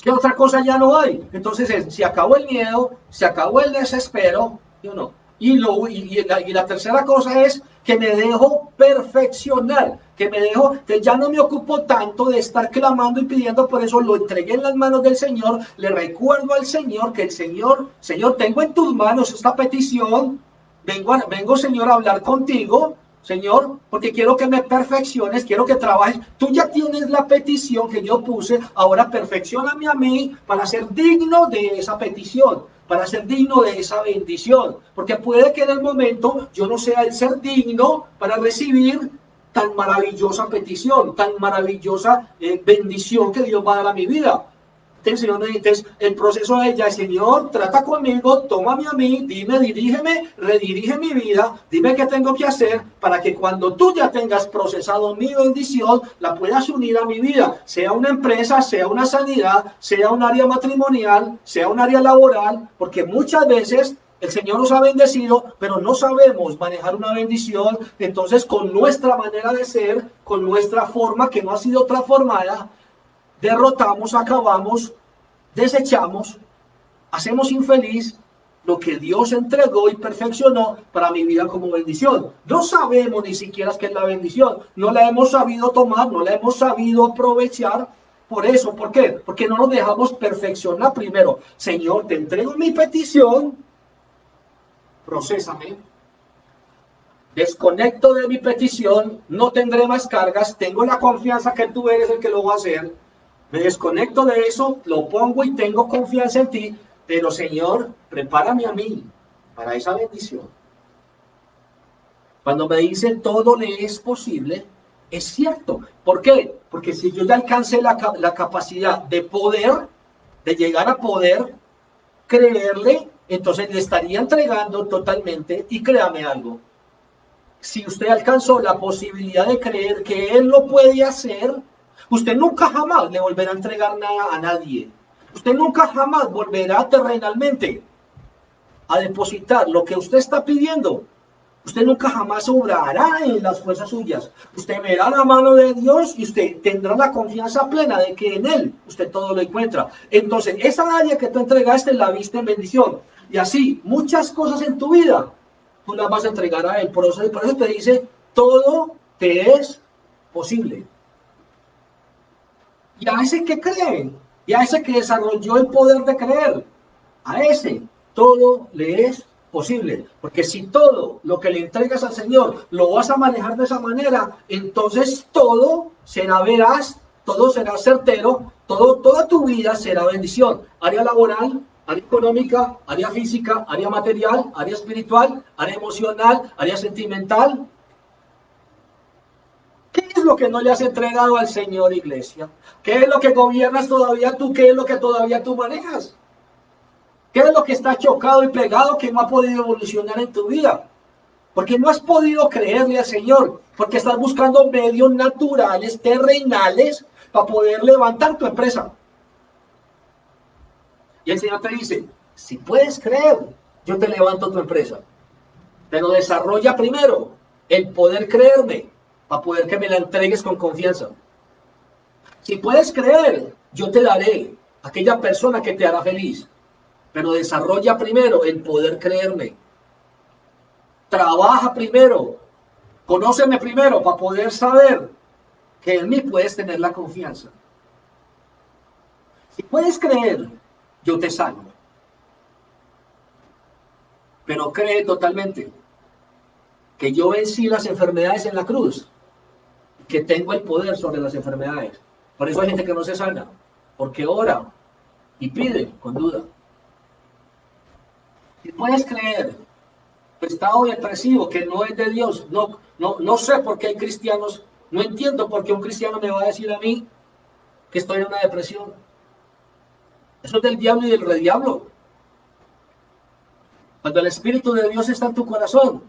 A: ¿Qué otra cosa ya no hay? Entonces, se acabó el miedo, se acabó el desespero, ¿sí o no? Y la tercera cosa es que me dejo perfeccionar, que ya no me ocupo tanto de estar clamando y pidiendo, por eso lo entregué en las manos del Señor, le recuerdo al Señor que Señor, tengo en tus manos esta petición, vengo Señor a hablar contigo, Señor, porque quiero que me perfecciones, quiero que trabajes. Tú ya tienes la petición que yo puse, ahora perfeccioname a mí para ser digno de esa petición, para ser digno de esa bendición. Porque puede que en el momento yo no sea el ser digno para recibir tan maravillosa petición, tan maravillosa bendición que Dios va a dar a mi vida. Entonces, el proceso de ella es: Señor, trata conmigo, tómame a mí, dime, dirígeme, redirige mi vida, dime qué tengo que hacer para que cuando tú ya tengas procesado mi bendición, la puedas unir a mi vida, sea una empresa, sea una sanidad, sea un área matrimonial, sea un área laboral, porque muchas veces el Señor nos ha bendecido, pero no sabemos manejar una bendición. Entonces, con nuestra manera de ser, con nuestra forma que no ha sido transformada, derrotamos, acabamos, desechamos, hacemos infeliz lo que Dios entregó y perfeccionó para mi vida como bendición. No sabemos ni siquiera qué es la bendición, no la hemos sabido tomar, no la hemos sabido aprovechar. Por eso, ¿por qué? Porque no nos dejamos perfeccionar primero. Señor, te entrego mi petición, procésame, desconecto de mi petición, no tendré más cargas, tengo la confianza que tú eres el que lo va a hacer, me desconecto de eso, lo pongo y tengo confianza en ti, pero Señor, prepárame a mí para esa bendición. Cuando me dice todo le es posible, es cierto. ¿Por qué? Porque si yo ya alcancé la capacidad de poder, de llegar a poder creerle, entonces le estaría entregando totalmente. Y créame algo, si usted alcanzó la posibilidad de creer que Él lo puede hacer, usted nunca jamás le volverá a entregar nada a nadie. Usted nunca jamás volverá terrenalmente a depositar lo que usted está pidiendo. Usted nunca jamás obrará en las fuerzas suyas. Usted verá la mano de Dios y usted tendrá la confianza plena de que en Él usted todo lo encuentra. Entonces, esa área que tú entregaste la viste en bendición. Y así, muchas cosas en tu vida, tú las vas a entregar a Él. Por eso te dice, todo te es posible. Y a ese que cree. Y a ese que desarrolló el poder de creer, a ese todo le es posible. Porque si todo lo que le entregas al Señor lo vas a manejar de esa manera, entonces todo será veraz, todo será certero, toda tu vida será bendición. Área laboral, área económica, área física, área material, área espiritual, área emocional, área sentimental. ¿Qué es lo que no le has entregado al Señor, iglesia? ¿Qué es lo que gobiernas todavía tú? ¿Qué es lo que todavía tú manejas? ¿Qué es lo que está chocado y pegado que no ha podido evolucionar en tu vida? Porque no has podido creerle al Señor, porque estás buscando medios naturales, terrenales, para poder levantar tu empresa. Y el Señor te dice, si puedes creer, yo te levanto tu empresa. Pero desarrolla primero el poder creerme, para poder que me la entregues con confianza. Si puedes creer, yo te daré aquella persona que te hará feliz. Pero desarrolla primero el poder creerme. Trabaja primero, conóceme primero para poder saber que en mí puedes tener la confianza. Si puedes creer, yo te salvo. Pero cree totalmente que yo vencí las enfermedades en la cruz, que tengo el poder sobre las enfermedades. Por eso hay gente que no se sana, porque ora y pide con duda. Si puedes creer, tu estado depresivo que no es de Dios, no sé por qué hay cristianos, no entiendo por qué un cristiano me va a decir a mí que estoy en una depresión. Eso es del diablo y del rediablo. Cuando el Espíritu de Dios está en tu corazón,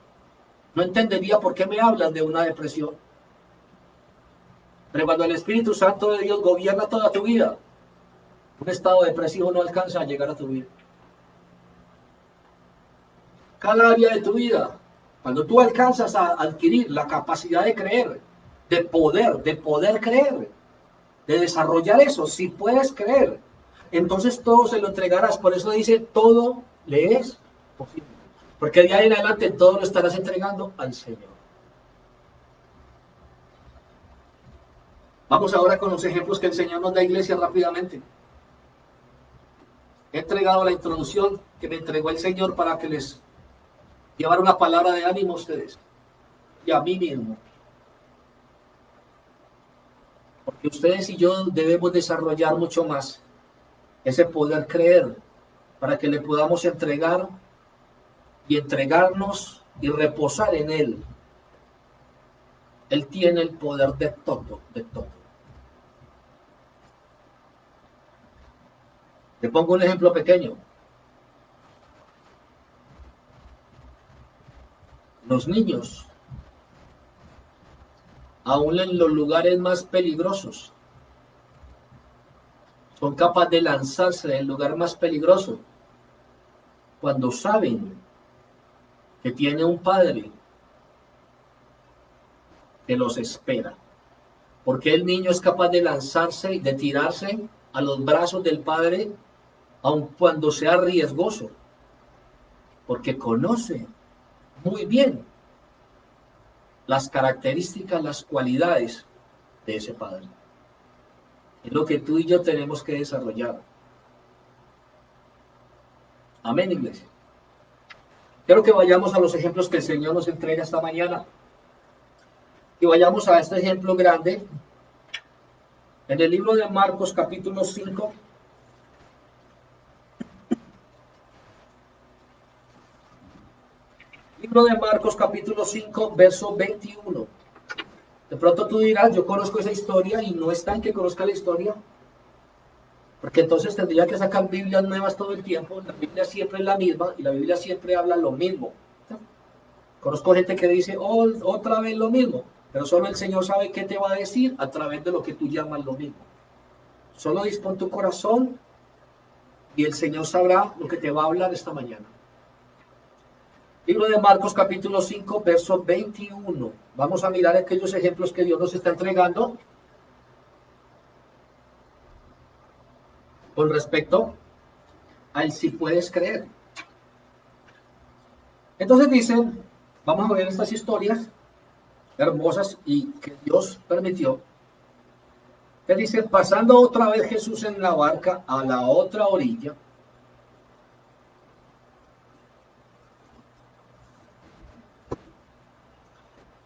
A: no entendería por qué me hablas de una depresión. Pero cuando el Espíritu Santo de Dios gobierna toda tu vida, un estado depresivo no alcanza a llegar a tu vida. Cada área de tu vida, cuando tú alcanzas a adquirir la capacidad de creer, de poder creer, de desarrollar eso, si puedes creer, entonces todo se lo entregarás. Por eso dice, todo le es posible. Porque de ahí en adelante todo lo estarás entregando al Señor. Vamos ahora con los ejemplos que el Señor nos da a iglesia rápidamente. He entregado la introducción que me entregó el Señor para que les llevara una palabra de ánimo a ustedes y a mí mismo. Porque ustedes y yo debemos desarrollar mucho más ese poder creer para que le podamos entregar y entregarnos y reposar en Él. Él tiene el poder de todo, de todo. Te pongo un ejemplo pequeño. Los niños, aún en los lugares más peligrosos, son capaces de lanzarse del lugar más peligroso cuando saben que tiene un padre que los espera. Porque el niño es capaz de lanzarse y de tirarse a los brazos del padre aun cuando sea riesgoso, porque conoce muy bien las características, las cualidades de ese padre. Es lo que tú y yo tenemos que desarrollar. Amén, iglesia. Quiero que vayamos a los ejemplos que el Señor nos entrega esta mañana. Y vayamos a este ejemplo grande. En el libro de Marcos, capítulo 5. Libro de Marcos, capítulo 5, verso 21. De pronto tú dirás, yo conozco esa historia y no está en que conozca la historia. Porque entonces tendría que sacar Biblias nuevas todo el tiempo. La Biblia siempre es la misma y la Biblia siempre habla lo mismo. Conozco gente que dice, oh, otra vez lo mismo. Pero solo el Señor sabe qué te va a decir a través de lo que tú llamas lo mismo. Solo dispón tu corazón y el Señor sabrá lo que te va a hablar esta mañana. Libro de Marcos capítulo 5, verso 21. Vamos a mirar aquellos ejemplos que Dios nos está entregando con respecto al si puedes creer. Entonces dicen, vamos a ver estas historias hermosas y que Dios permitió. Te dice, pasando otra vez Jesús en la barca a la otra orilla.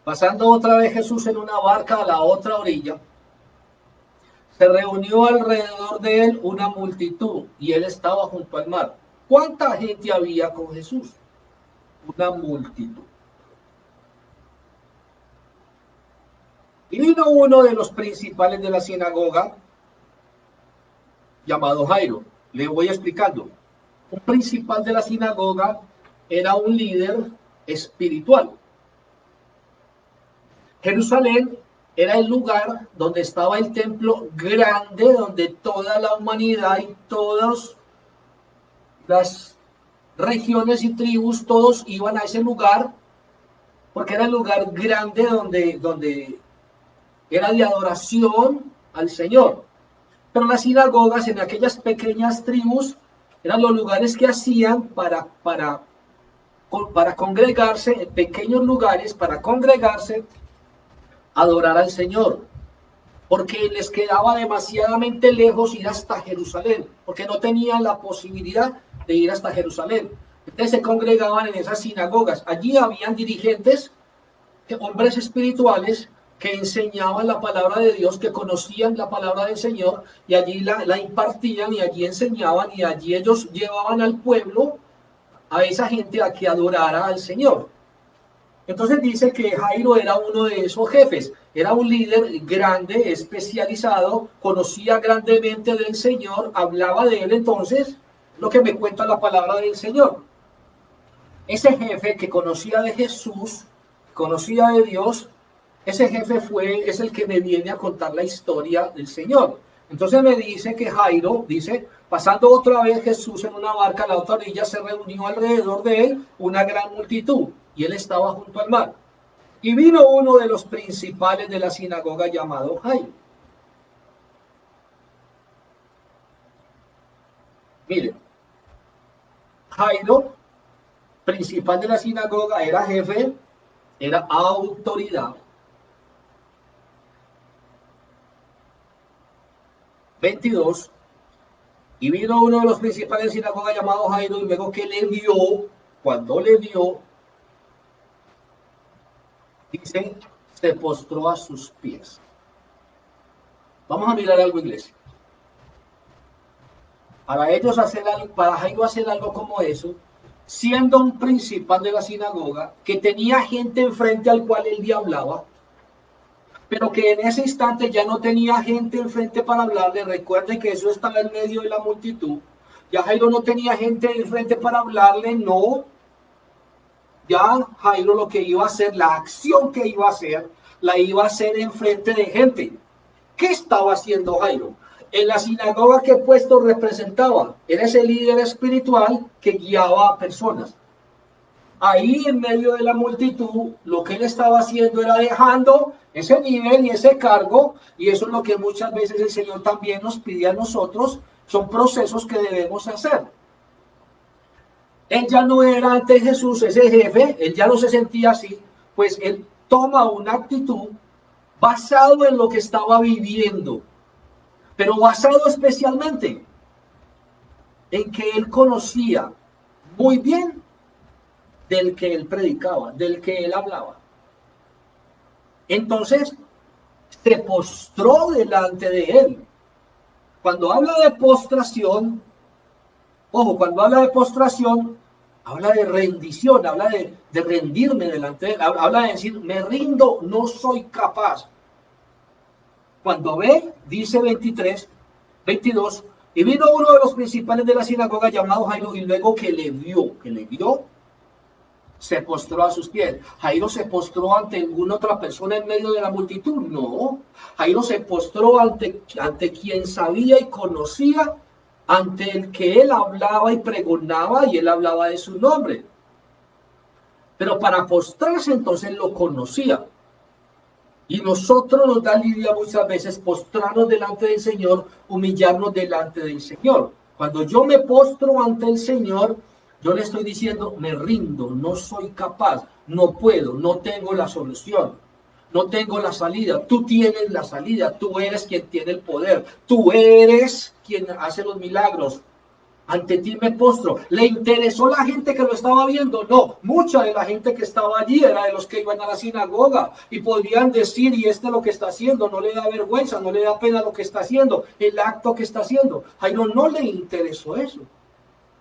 A: Pasando otra vez Jesús en una barca a la otra orilla, se reunió alrededor de él una multitud y él estaba junto al mar. ¿Cuánta gente había con Jesús? Una multitud. Y vino uno de los principales de la sinagoga, llamado Jairo. Le voy explicando. Un principal de la sinagoga era un líder espiritual. Jerusalén era el lugar donde estaba el templo grande, donde toda la humanidad y todas las regiones y tribus, todos iban a ese lugar, porque era el lugar grande donde era de adoración al Señor. Pero las sinagogas en aquellas pequeñas tribus eran los lugares que hacían para congregarse, pequeños lugares para congregarse, adorar al Señor, porque les quedaba demasiadamente lejos ir hasta Jerusalén, porque no tenían la posibilidad de ir hasta Jerusalén. Entonces se congregaban en esas sinagogas. Allí habían dirigentes, hombres espirituales, que enseñaban la palabra de Dios, que conocían la palabra del Señor, y allí la impartían, y allí enseñaban, y allí ellos llevaban al pueblo, a esa gente a que adorara al Señor. Entonces dice que Jairo era uno de esos jefes, era un líder grande, especializado, conocía grandemente del Señor, hablaba de él. Entonces, lo que me cuenta la palabra del Señor. Ese jefe que conocía de Jesús, conocía de Dios, ese jefe es el que me viene a contar la historia del Señor. Entonces me dice que Jairo, dice, pasando otra vez Jesús en una barca a la otra orilla, se reunió alrededor de él una gran multitud, y él estaba junto al mar. Y vino uno de los principales de la sinagoga llamado Jairo. Miren, Jairo, principal de la sinagoga, era jefe, era autoridad. 22. Y vino uno de los principales de la sinagoga llamado Jairo, y luego que le vio, cuando le vio, dice, se postró a sus pies. Vamos a mirar algo, iglesia. Para Jairo hacer algo como eso, siendo un principal de la sinagoga, que tenía gente enfrente al cual él le hablaba, pero que en ese instante ya no tenía gente enfrente para hablarle. Recuerde que eso estaba en medio de la multitud. Ya Jairo no tenía gente enfrente para hablarle, no. Ya Jairo lo que iba a hacer, la acción que iba a hacer, la iba a hacer enfrente de gente. ¿Qué estaba haciendo Jairo? En la sinagoga, ¿qué puesto representaba? Era ese líder espiritual que guiaba a personas. Ahí en medio de la multitud, lo que él estaba haciendo era dejando ese nivel y ese cargo, y eso es lo que muchas veces el Señor también nos pide a nosotros, son procesos que debemos hacer. Él ya no era ante Jesús ese jefe, él ya no se sentía así, pues él toma una actitud basado en lo que estaba viviendo, pero basado especialmente en que él conocía muy bien del que él predicaba, del que él hablaba. Entonces se postró delante de él. Cuando habla de postración, ojo, cuando habla de postración, habla de rendición, habla de rendirme delante de él, habla de decir, me rindo, no soy capaz. Cuando ve, dice 23, 22, y vino uno de los principales de la sinagoga llamado Jairo, y luego que le vio, se postró a sus pies. Jairo se postró ante alguna otra persona en medio de la multitud, no. Jairo se postró ante quien sabía y conocía, ante el que él hablaba y pregonaba, y él hablaba de su nombre. Pero para postrarse entonces lo conocía. Y nosotros nos da lidia muchas veces postrarnos delante del Señor, humillarnos delante del Señor. Cuando yo me postro ante el Señor, yo le estoy diciendo, me rindo, no soy capaz, no puedo, no tengo la solución. No tengo la salida, tú tienes la salida, tú eres quien tiene el poder, tú eres quien hace los milagros. Ante ti me postro. ¿Le interesó la gente que lo estaba viendo? No, mucha de la gente que estaba allí era de los que iban a la sinagoga y podrían decir, y este es lo que está haciendo, no le da vergüenza, no le da pena lo que está haciendo, el acto que está haciendo. Jairo no le interesó eso.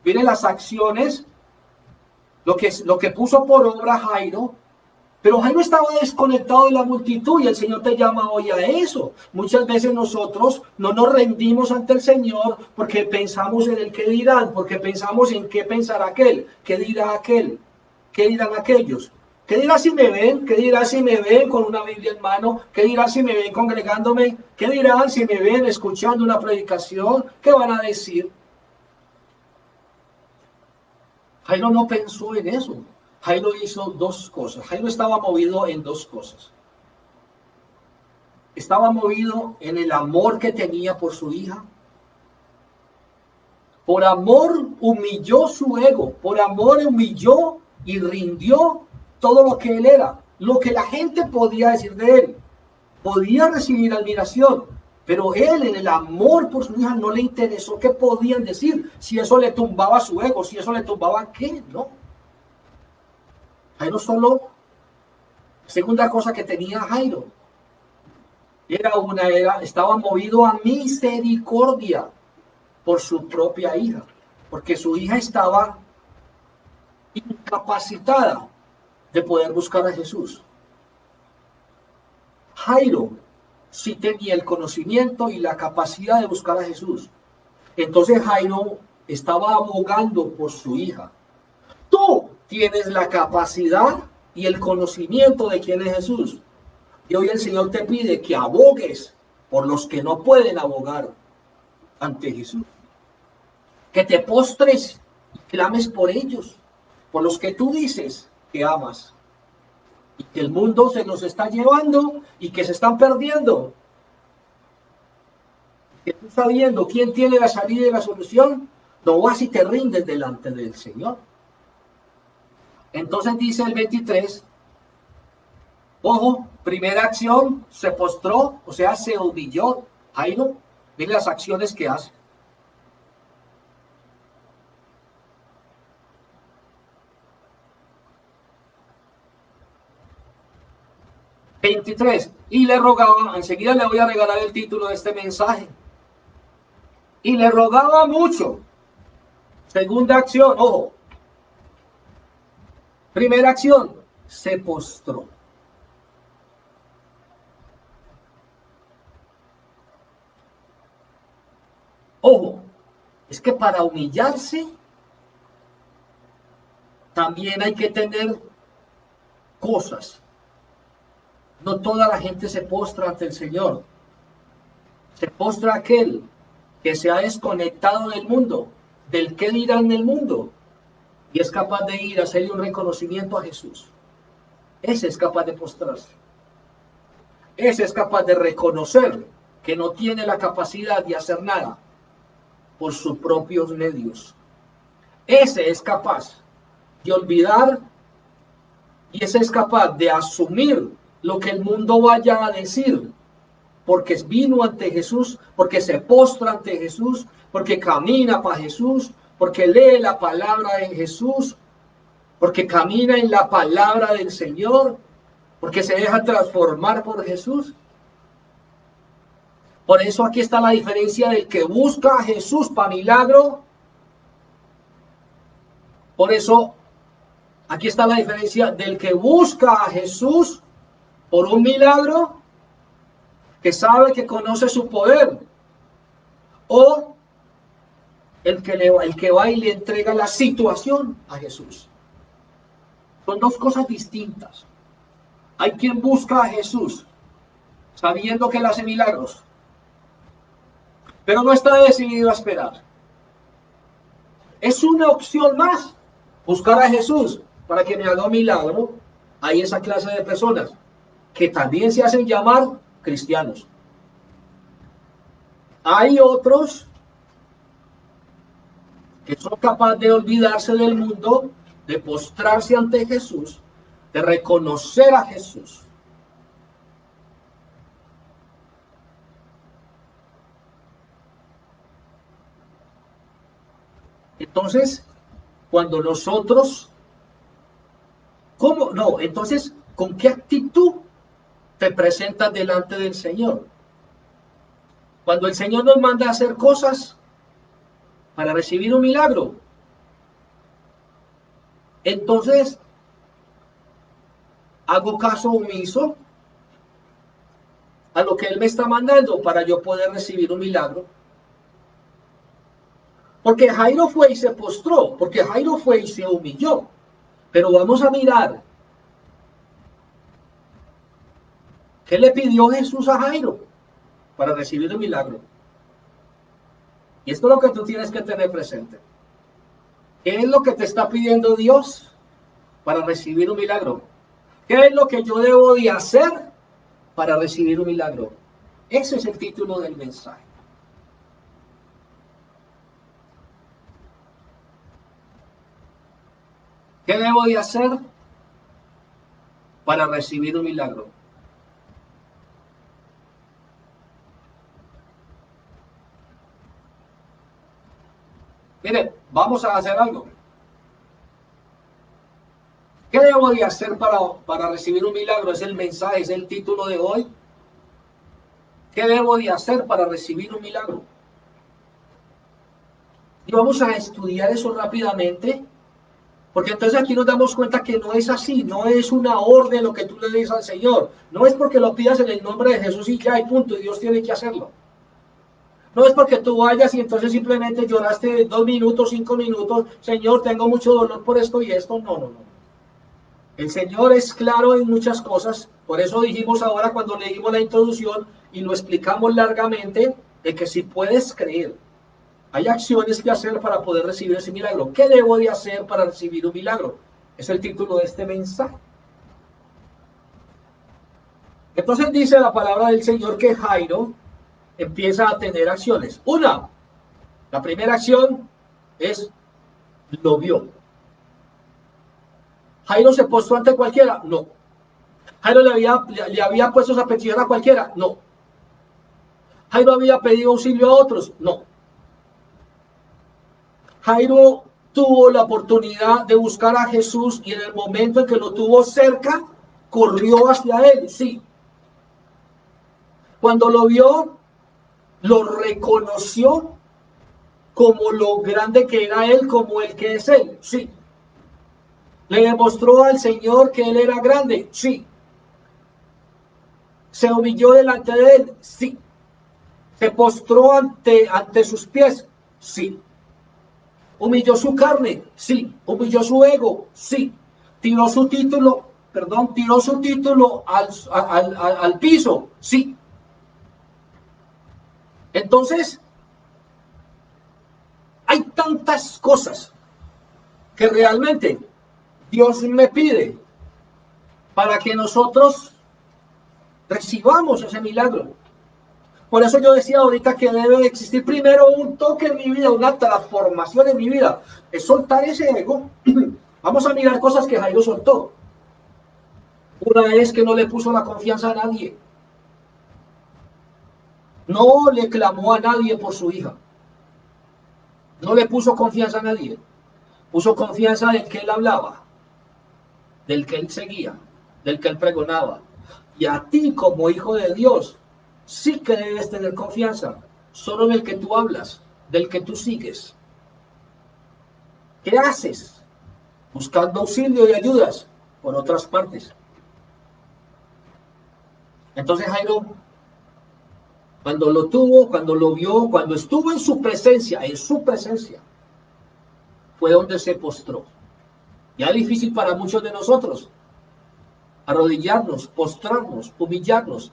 A: Mire las acciones, lo que puso por obra Jairo. Pero Jairo estaba desconectado de la multitud y el Señor te llama hoy a eso. Muchas veces nosotros no nos rendimos ante el Señor porque pensamos en el qué dirán, porque pensamos en qué pensará aquel, qué dirá aquel, qué dirán aquellos. ¿Qué dirá si me ven? ¿Qué dirá si me ven con una Biblia en mano? ¿Qué dirá si me ven congregándome? ¿Qué dirán si me ven escuchando una predicación? ¿Qué van a decir? Jairo no pensó en eso. Jairo hizo dos cosas. Jairo estaba movido en dos cosas. Estaba movido en el amor que tenía por su hija. Por amor humilló su ego. Por amor humilló y rindió todo lo que él era. Lo que la gente podía decir de él. Podía recibir admiración. Pero él en el amor por su hija no le interesó qué podían decir. Si eso le tumbaba su ego. Si eso le tumbaba qué. No. Jairo solo. Segunda cosa que tenía Jairo. Estaba movido a misericordia por su propia hija, porque su hija estaba incapacitada de poder buscar a Jesús. Jairo sí tenía el conocimiento y la capacidad de buscar a Jesús. Entonces Jairo estaba abogando por su hija. Tú tienes la capacidad y el conocimiento de quién es Jesús. Y hoy el Señor te pide que abogues por los que no pueden abogar ante Jesús. Que te postres y clames por ellos, por los que tú dices que amas. Y que el mundo se los está llevando y que se están perdiendo. Que tú sabiendo quién tiene la salida y la solución, no vas y te rindes delante del Señor. Entonces dice el 23, ojo, primera acción, se postró, o sea, se humilló. Jairo, mire las acciones que hace. 23, y le rogaba, enseguida le voy a regalar el título de este mensaje, y le rogaba mucho. Segunda acción, ojo. Primera acción, se postró. Ojo, es que para humillarse también hay que tener cosas. No toda la gente se postra ante el Señor. Se postra aquel que se ha desconectado del mundo, del qué dirán del mundo, y es capaz de ir a hacerle un reconocimiento a Jesús. Ese es capaz de postrarse. Ese es capaz de reconocer que no tiene la capacidad de hacer nada por sus propios medios. Ese es capaz de olvidar y ese es capaz de asumir lo que el mundo vaya a decir, porque vino ante Jesús, porque se postra ante Jesús, porque camina para Jesús, porque lee la palabra de Jesús, porque camina en la palabra del Señor, porque se deja transformar por Jesús. Por eso aquí está la diferencia del que busca a Jesús para milagro. Por eso aquí está la diferencia del que busca a Jesús por un milagro, que sabe que conoce su poder, o el que va y le entrega la situación a Jesús. Son dos cosas distintas. Hay quien busca a Jesús sabiendo que él hace milagros, pero no está decidido a esperar. Es una opción más buscar a Jesús para que me haga un milagro. Hay esa clase de personas que también se hacen llamar cristianos. Hay otros que son capaces de olvidarse del mundo, de postrarse ante Jesús, de reconocer a Jesús Entonces, cuando nosotros, ¿cómo? No, entonces, ¿con qué actitud te presentas delante del Señor? Cuando el Señor nos manda a hacer cosas para recibir un milagro, entonces, hago caso omiso a lo que Él me está mandando para yo poder recibir un milagro. Porque Jairo fue y se postró, porque Jairo fue y se humilló. Pero vamos a mirar, ¿qué le pidió Jesús a Jairo para recibir el milagro? Y esto es lo que tú tienes que tener presente. ¿Qué es lo que te está pidiendo Dios para recibir un milagro? ¿Qué es lo que yo debo de hacer para recibir un milagro? Ese es el título del mensaje. ¿Qué debo de hacer para recibir un milagro? Miren, vamos a hacer algo. ¿Qué debo de hacer para recibir un milagro? Es el mensaje, es el título de hoy. ¿Qué debo de hacer para recibir un milagro? Y vamos a estudiar eso rápidamente, porque entonces aquí nos damos cuenta que no es así, no es una orden lo que tú le dices al Señor, no es porque lo pidas en el nombre de Jesús y ya, y punto, y Dios tiene que hacerlo. No es porque tú vayas y entonces simplemente lloraste 2 minutos, 5 minutos, Señor, tengo mucho dolor por esto y esto, no, no, no. El Señor es claro en muchas cosas, por eso dijimos ahora cuando leímos la introducción y lo explicamos largamente, de que si puedes creer, hay acciones que hacer para poder recibir ese milagro. ¿Qué debo de hacer para recibir un milagro? Es el título de este mensaje. Entonces dice la palabra del Señor que Jairo empieza a tener acciones. La primera acción es, lo vio. Jairo se postró ante cualquiera, no. Jairo le había puesto esa petición a cualquiera, no. Jairo había pedido auxilio a otros, no. Jairo tuvo la oportunidad de buscar a Jesús y en el momento en que lo tuvo cerca, corrió hacia él, sí. Cuando lo vio, lo reconoció como lo grande que era él, como el que es él, sí. Le demostró al Señor que él era grande, sí. Se humilló delante de él, sí. Se postró ante sus pies, sí. Humilló su carne, sí. Humilló su ego, sí. Tiró su título al piso, sí. Entonces, hay tantas cosas que realmente Dios me pide para que nosotros recibamos ese milagro. Por eso yo decía ahorita que debe de existir primero un toque en mi vida, una transformación en mi vida. Es soltar ese ego. Vamos a mirar cosas que Jairo soltó. Una es que no le puso la confianza a nadie. No le clamó a nadie por su hija. No le puso confianza a nadie. Puso confianza del que él hablaba, del que él seguía, del que él pregonaba. Y a ti como hijo de Dios, sí que debes tener confianza, solo en el que tú hablas, del que tú sigues. ¿Qué haces? Buscando auxilio y ayudas por otras partes. Entonces Jairo, cuando lo tuvo, cuando lo vio, cuando estuvo en su presencia, fue donde se postró. Ya es difícil para muchos de nosotros arrodillarnos, postrarnos, humillarnos,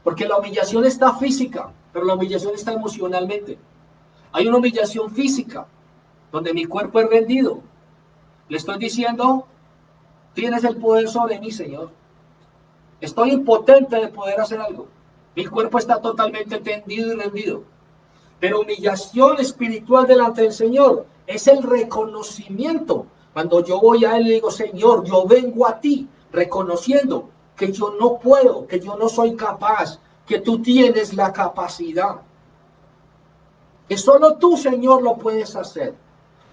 A: porque la humillación está física, pero la humillación está emocionalmente. Hay una humillación física, donde mi cuerpo es rendido. Le estoy diciendo, tienes el poder sobre mí, Señor. Estoy impotente de poder hacer algo. Mi cuerpo está totalmente tendido y rendido. Pero humillación espiritual delante del Señor es el reconocimiento. Cuando yo voy a Él y le digo, Señor, yo vengo a ti, reconociendo que yo no puedo, que yo no soy capaz, que tú tienes la capacidad. Que solo tú, Señor, lo puedes hacer.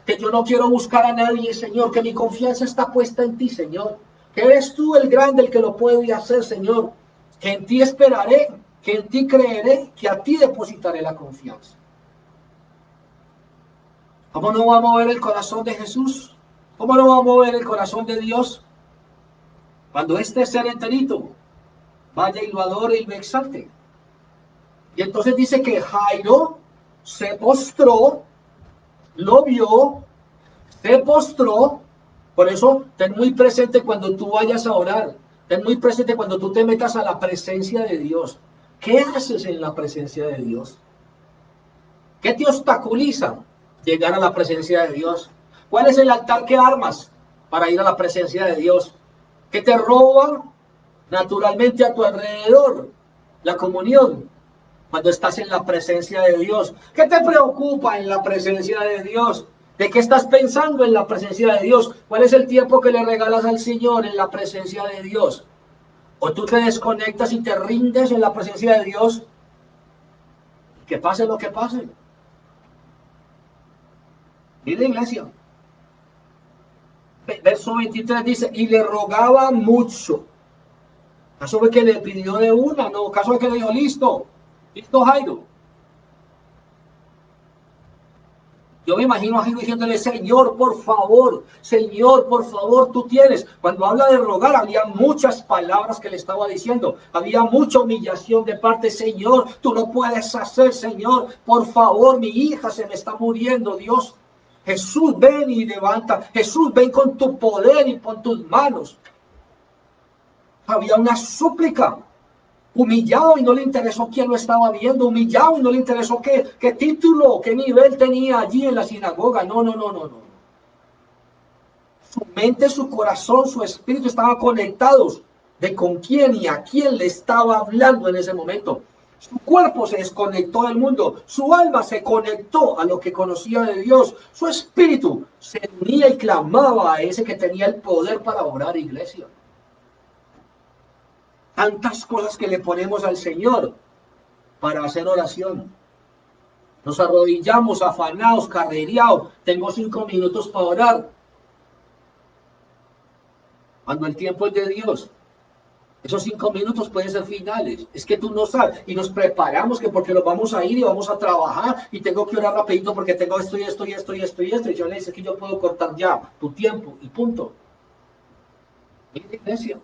A: que yo no quiero buscar a nadie, Señor, que mi confianza está puesta en ti, Señor, que eres tú el grande, el que lo puede hacer, Señor, que en ti esperaré, que en ti creeré, que a ti depositaré la confianza. ¿Cómo no va a mover el corazón de Jesús? ¿Cómo no va a mover el corazón de Dios? Cuando este ser enterito vaya y lo adore y lo exalte. Y entonces dice que Jairo se postró, lo vio, se postró. Por eso, ten muy presente cuando tú vayas a orar. Ten muy presente cuando tú te metas a la presencia de Dios. ¿Qué haces en la presencia de Dios? ¿Qué te obstaculiza llegar a la presencia de Dios? ¿Cuál es el altar que armas para ir a la presencia de Dios? ¿Qué te roba naturalmente a tu alrededor? La comunión. Cuando estás en la presencia de Dios. ¿Qué te preocupa en la presencia de Dios? ¿De qué estás pensando en la presencia de Dios? ¿Cuál es el tiempo que le regalas al Señor en la presencia de Dios? ¿O tú te desconectas y te rindes en la presencia de Dios? Que pase lo que pase. Mira, iglesia. Verso 23 dice, y le rogaba mucho. ¿Caso fue que le pidió de una? No, caso fue que le dijo, listo, listo Jairo. Yo me imagino a Jairo diciéndole, Señor, por favor, tú tienes. Cuando habla de rogar, había muchas palabras que le estaba diciendo. Había mucha humillación de parte, Señor, tú lo puedes hacer, Señor. Por favor, mi hija se me está muriendo, Dios. Jesús, ven y levanta. Jesús, ven con tu poder y con tus manos. Había una súplica. Humillado y no le interesó quién lo estaba viendo, humillado y no le interesó qué título, qué nivel tenía allí en la sinagoga. No. Su mente, su corazón, su espíritu estaban conectados de con quién y a quién le estaba hablando en ese momento. Su cuerpo se desconectó del mundo, su alma se conectó a lo que conocía de Dios, su espíritu se unía y clamaba a ese que tenía el poder para orar, iglesia. Tantas cosas que le ponemos al Señor para hacer oración. Nos arrodillamos afanados, carrereados. Tengo 5 minutos para orar. Cuando el tiempo es de Dios, esos 5 minutos pueden ser finales. Es que tú no sabes. Y nos preparamos que porque nos vamos a ir y vamos a trabajar y tengo que orar rapidito porque tengo esto y esto y esto y esto y esto. Y yo le dice que yo puedo cortar ya tu tiempo y punto. Mira, iglesia.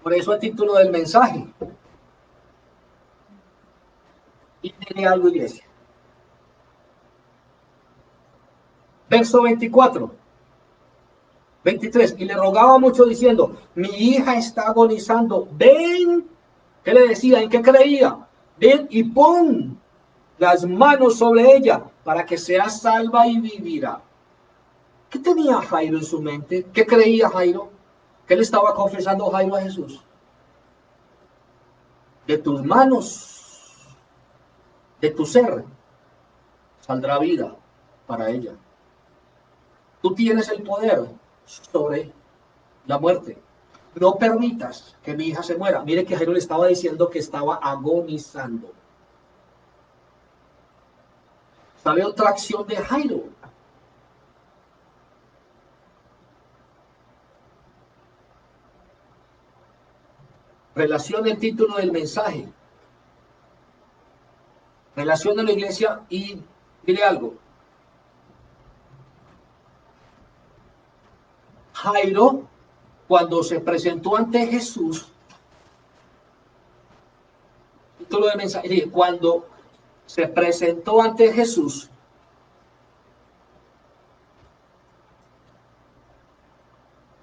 A: Por eso el título del mensaje. Y tiene algo, iglesia. Verso 24. 23, y le rogaba mucho diciendo, mi hija está agonizando, ven, ¿qué le decía? ¿En qué creía? Ven y pon las manos sobre ella para que sea salva y vivirá. ¿Qué tenía Jairo en su mente? ¿Qué creía Jairo? ¿Qué le estaba confesando Jairo a Jesús? De tus manos, de tu ser, saldrá vida para ella. Tú tienes el poder sobre la muerte. No permitas que mi hija se muera. Mire que Jairo le estaba diciendo que estaba agonizando. ¿Sabe otra acción de Jairo? Relaciona el título del mensaje. Relaciona la iglesia y mire algo. Jairo, cuando se presentó ante Jesús, título del mensaje, cuando se presentó ante Jesús,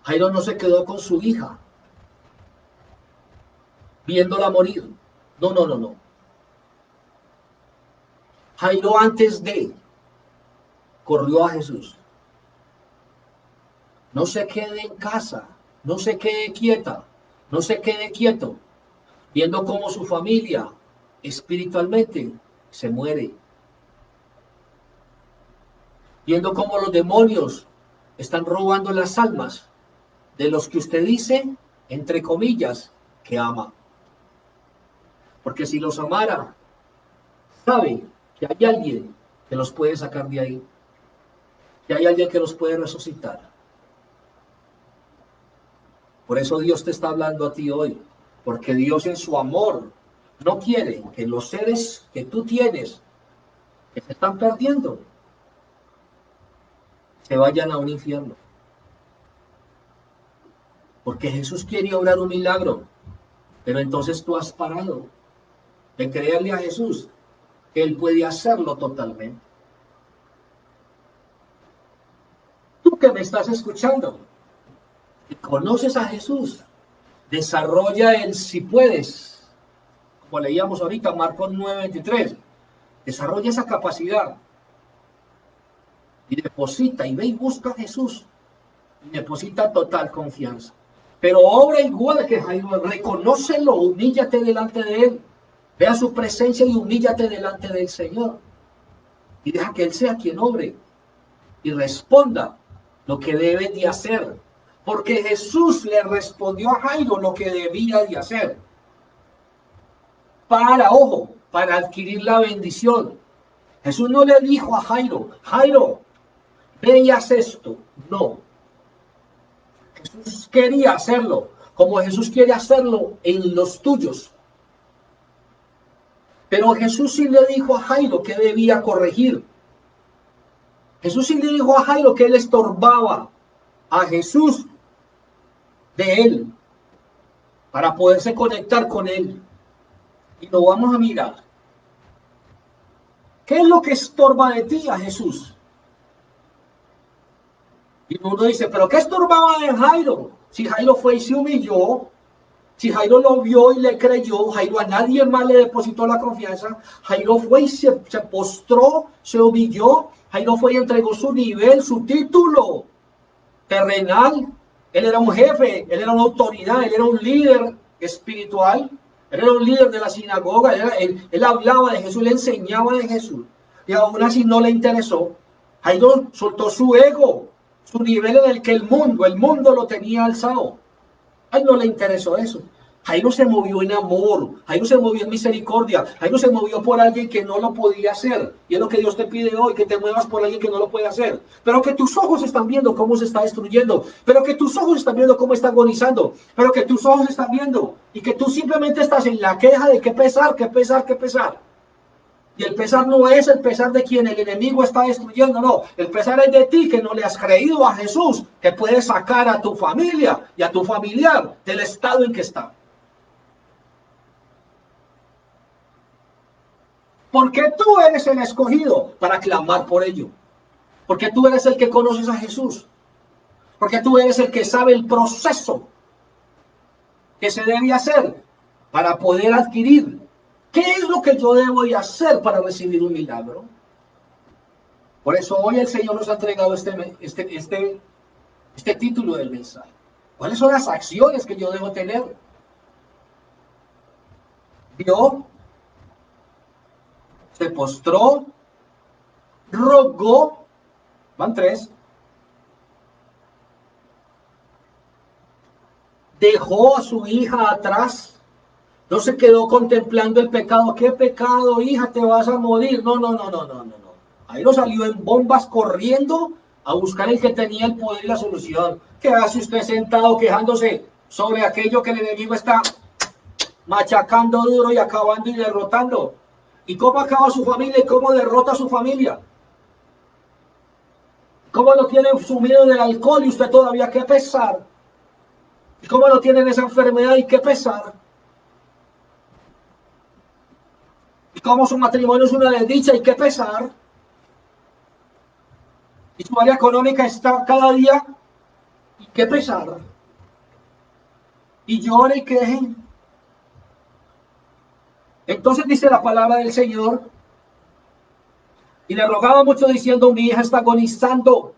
A: Jairo no se quedó con su hija, viéndola morir. No. Jairo antes de corrió a Jesús. No se quede en casa, no se quede quieta, no se quede quieto, viendo cómo su familia espiritualmente se muere, viendo cómo los demonios están robando las almas de los que usted dice, entre comillas, que ama. Porque si los amara, sabe que hay alguien que los puede sacar de ahí, que hay alguien que los puede resucitar. Por eso Dios te está hablando a ti hoy, porque Dios en su amor no quiere que los seres que tú tienes, que se están perdiendo, se vayan a un infierno. Porque Jesús quiere obrar un milagro, pero entonces tú has parado de creerle a Jesús que Él puede hacerlo totalmente. Tú que me estás escuchando, que conoces a Jesús, desarrolla el si puedes, como leíamos ahorita, Marcos 9:23, desarrolla esa capacidad y deposita y ve y busca a Jesús y deposita total confianza. Pero obra igual que Jairo, reconócelo, humíllate delante de Él, vea su presencia y humíllate delante del Señor y deja que Él sea quien obre y responda lo que debe de hacer, porque Jesús le respondió a Jairo lo que debía de hacer para adquirir la bendición. Jesús no le dijo a Jairo, Jairo, ve y haz esto. No, Jesús quería hacerlo, como Jesús quiere hacerlo en los tuyos. Pero Jesús sí le dijo a Jairo que debía corregir. Jesús sí le dijo a Jairo que él estorbaba a Jesús de él para poderse conectar con él. Y lo vamos a mirar. ¿Qué es lo que estorba de ti a Jesús? Y uno dice, ¿pero qué estorbaba de Jairo? Si Jairo fue y se humilló, si Jairo lo vio y le creyó, Jairo a nadie más le depositó la confianza, Jairo fue y se postró, se humilló, Jairo fue y entregó su nivel, su título terrenal. Él era un jefe, él era una autoridad, él era un líder espiritual, él era un líder de la sinagoga, él hablaba de Jesús, le enseñaba de Jesús, y aún así no le interesó. Jairo soltó su ego, su nivel en el que el mundo lo tenía alzado. A él no le interesó eso. Jairo se movió en amor, Jairo se movió en misericordia, Jairo se movió por alguien que no lo podía hacer. Y es lo que Dios te pide hoy, que te muevas por alguien que no lo puede hacer. Pero que tus ojos están viendo cómo se está destruyendo, pero que tus ojos están viendo cómo está agonizando, pero que tus ojos están viendo y que tú simplemente estás en la queja de qué pesar, qué pesar, qué pesar. Y el pesar no es el pesar de quien el enemigo está destruyendo, no. El pesar es de ti que no le has creído a Jesús, que puede sacar a tu familia y a tu familiar del estado en que está. Porque tú eres el escogido para clamar por ello. Porque tú eres el que conoces a Jesús. Porque tú eres el que sabe el proceso que se debe hacer para poder adquirir. ¿Qué es lo que yo debo de hacer para recibir un milagro? Por eso hoy el Señor nos ha entregado este título del mensaje. ¿Cuáles son las acciones que yo debo tener? Vio, se postró, rogó, van 3, dejó a su hija atrás, no se quedó contemplando el pecado. ¿Qué pecado, hija? Te vas a morir. No, no, no, no, no, no, no. Ahí lo salió en bombas corriendo a buscar el que tenía el poder y la solución. ¿Qué hace usted sentado quejándose sobre aquello que el enemigo está machacando duro y acabando y derrotando? ¿Y cómo acaba su familia y cómo derrota a su familia? ¿Cómo lo tienen sumido en el alcohol y usted todavía qué pesar? ¿Y cómo lo tienen esa enfermedad y qué pesar? ¿Y cómo su matrimonio es una desdicha y qué pesar? Y su área económica está cada día y qué pesar? Y llore y quejen. Entonces dice la palabra del Señor, y le rogaba mucho diciendo, mi hija está agonizando,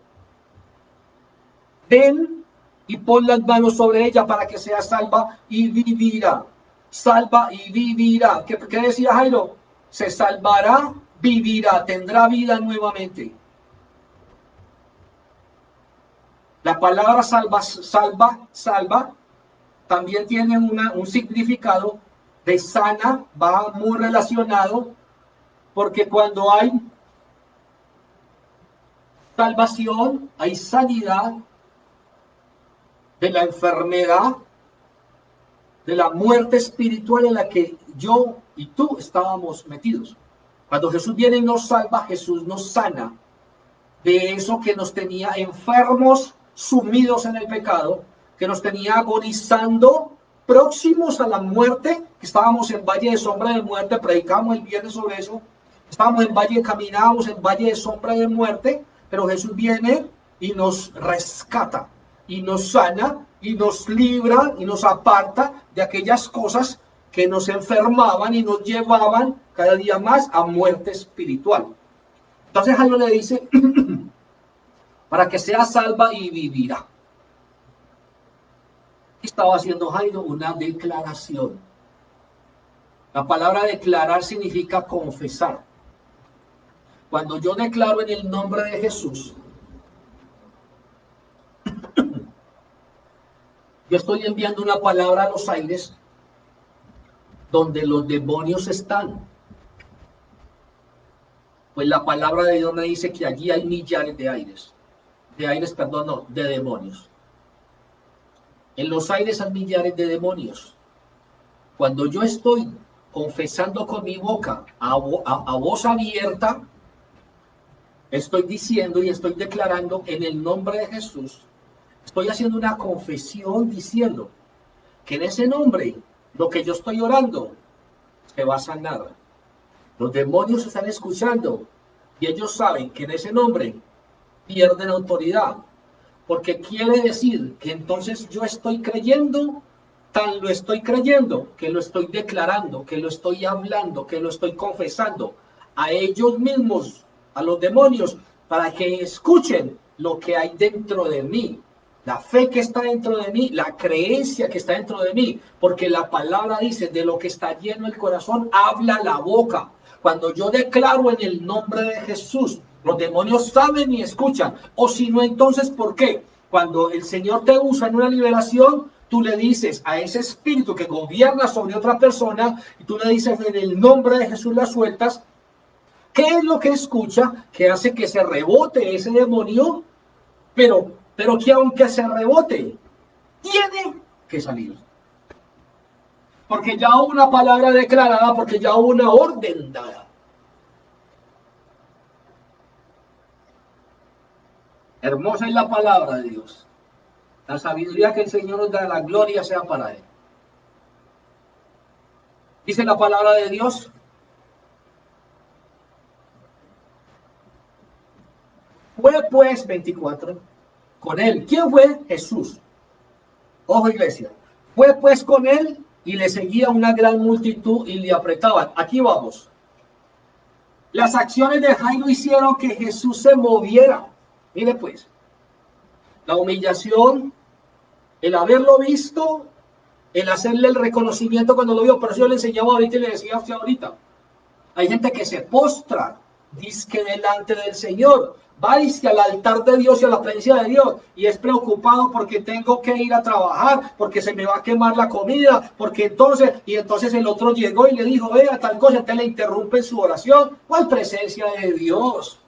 A: ven y pon las manos sobre ella para que sea salva y vivirá. Salva y vivirá. ¿Qué decía Jairo? Se salvará, vivirá, tendrá vida nuevamente. La palabra salva, también tiene un significado de sana va muy relacionado, porque cuando hay salvación, hay sanidad de la enfermedad, de la muerte espiritual en la que yo y tú estábamos metidos. Cuando Jesús viene y nos salva, Jesús nos sana de eso que nos tenía enfermos, sumidos en el pecado, que nos tenía agonizando, próximos a la muerte, que estábamos en valle de sombra de muerte, predicamos el viernes sobre eso, estábamos en valle, caminábamos en valle de sombra de muerte, pero Jesús viene y nos rescata, y nos sana, y nos libra, y nos aparta de aquellas cosas que nos enfermaban y nos llevaban cada día más a muerte espiritual. Entonces Jairo le dice, para que sea salva y vivirá. Estaba haciendo Jairo una declaración. La palabra declarar significa confesar. Cuando yo declaro en el nombre de Jesús, yo estoy enviando una palabra a los aires donde los demonios están. Pues la palabra de Dios me dice que allí hay millares de aires. De demonios. En los aires hay millares de demonios. Cuando yo estoy confesando con mi boca a voz abierta, estoy diciendo y estoy declarando en el nombre de Jesús, estoy haciendo una confesión diciendo que en ese nombre, lo que yo estoy orando, se va a sanar. Los demonios están escuchando y ellos saben que en ese nombre pierden autoridad, porque quiere decir que entonces yo estoy creyendo, tan lo estoy creyendo, que lo estoy declarando, que lo estoy hablando, que lo estoy confesando a ellos mismos, a los demonios, para que escuchen lo que hay dentro de mí, la fe que está dentro de mí, la creencia que está dentro de mí, porque la palabra dice, de lo que está lleno el corazón, habla la boca. Cuando yo declaro en el nombre de Jesús, los demonios saben y escuchan. O si no, entonces, ¿por qué? Cuando el Señor te usa en una liberación, tú le dices a ese espíritu que gobierna sobre otra persona, y tú le dices en el nombre de Jesús, la sueltas. ¿Qué es lo que escucha? Que hace que se rebote ese demonio, pero que aunque se rebote, tiene que salir. Porque ya hubo una palabra declarada, porque ya hubo una orden dada. Hermosa es la palabra de Dios. La sabiduría que el Señor nos da, la gloria sea para Él. Dice la palabra de Dios. Fue pues 24 con Él. ¿Quién fue? Jesús. Ojo, iglesia. Fue pues con Él y le seguía una gran multitud y le apretaban. Aquí vamos. Las acciones de Jairo hicieron que Jesús se moviera. Mire pues. La humillación, el haberlo visto, el hacerle el reconocimiento cuando lo vio. Por eso yo le enseñaba ahorita y le decía a usted ahorita. Hay gente que se postra, dizque delante del Señor, va dizque al altar de Dios y a la presencia de Dios, y es preocupado porque tengo que ir a trabajar, porque se me va a quemar la comida, porque entonces el otro llegó y le dijo, vea tal cosa, entonces le interrumpe su oración. ¿Cuál presencia de Dios?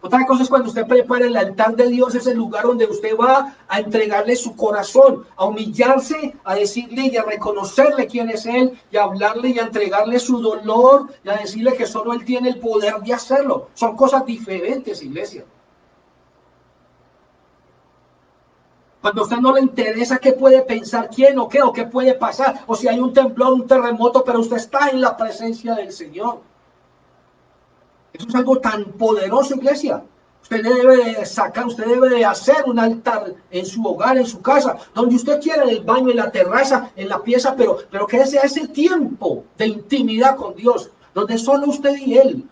A: Otra cosa es cuando usted prepara el altar de Dios, es el lugar donde usted va a entregarle su corazón, a humillarse, a decirle y a reconocerle quién es Él, y a hablarle y a entregarle su dolor, y a decirle que solo Él tiene el poder de hacerlo. Son cosas diferentes, iglesia. Cuando a usted no le interesa qué puede pensar quién o qué puede pasar, o si hay un temblor, un terremoto, pero usted está en la presencia del Señor. Eso es algo tan poderoso, iglesia. Usted debe de hacer un altar en su hogar, en su casa, donde usted quiera, en el baño, en la terraza, en la pieza, pero que sea ese tiempo de intimidad con Dios, donde solo usted y Él,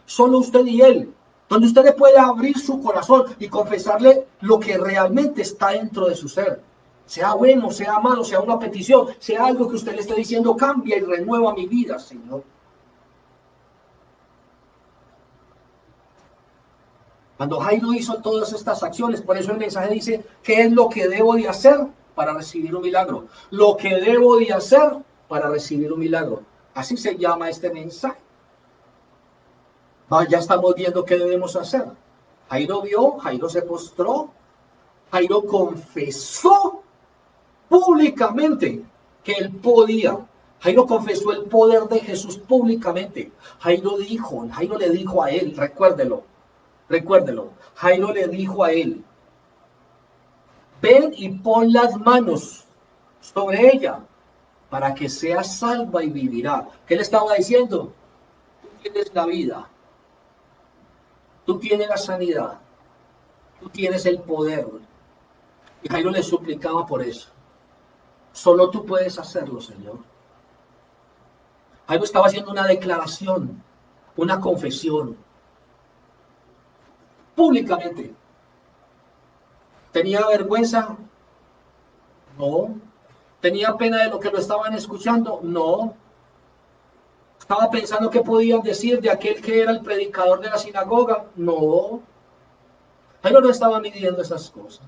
A: donde usted le puede abrir su corazón y confesarle lo que realmente está dentro de su ser. Sea bueno, sea malo, sea una petición, sea algo que usted le esté diciendo, cambia y renueva mi vida, Señor. Cuando Jairo hizo todas estas acciones, por eso el mensaje dice, ¿qué es lo que debo de hacer para recibir un milagro? Lo que debo de hacer para recibir un milagro. Así se llama este mensaje. Ya estamos viendo qué debemos hacer. Jairo vio, Jairo se postró, Jairo confesó públicamente que él podía. Jairo confesó el poder de Jesús públicamente. Jairo le dijo a él, recuérdelo. Jairo le dijo a él, ven y pon las manos sobre ella para que sea salva y vivirá. ¿Qué le estaba diciendo? Tú tienes la vida, tú tienes la sanidad, tú tienes el poder. Y Jairo le suplicaba por eso. Solo tú puedes hacerlo, Señor. Jairo estaba haciendo una declaración, una confesión, públicamente. ¿Tenía vergüenza? No. ¿Tenía pena de lo que lo estaban escuchando? No. ¿Estaba pensando qué podían decir de aquel que era el predicador de la sinagoga? No. Jairo no estaba midiendo esas cosas.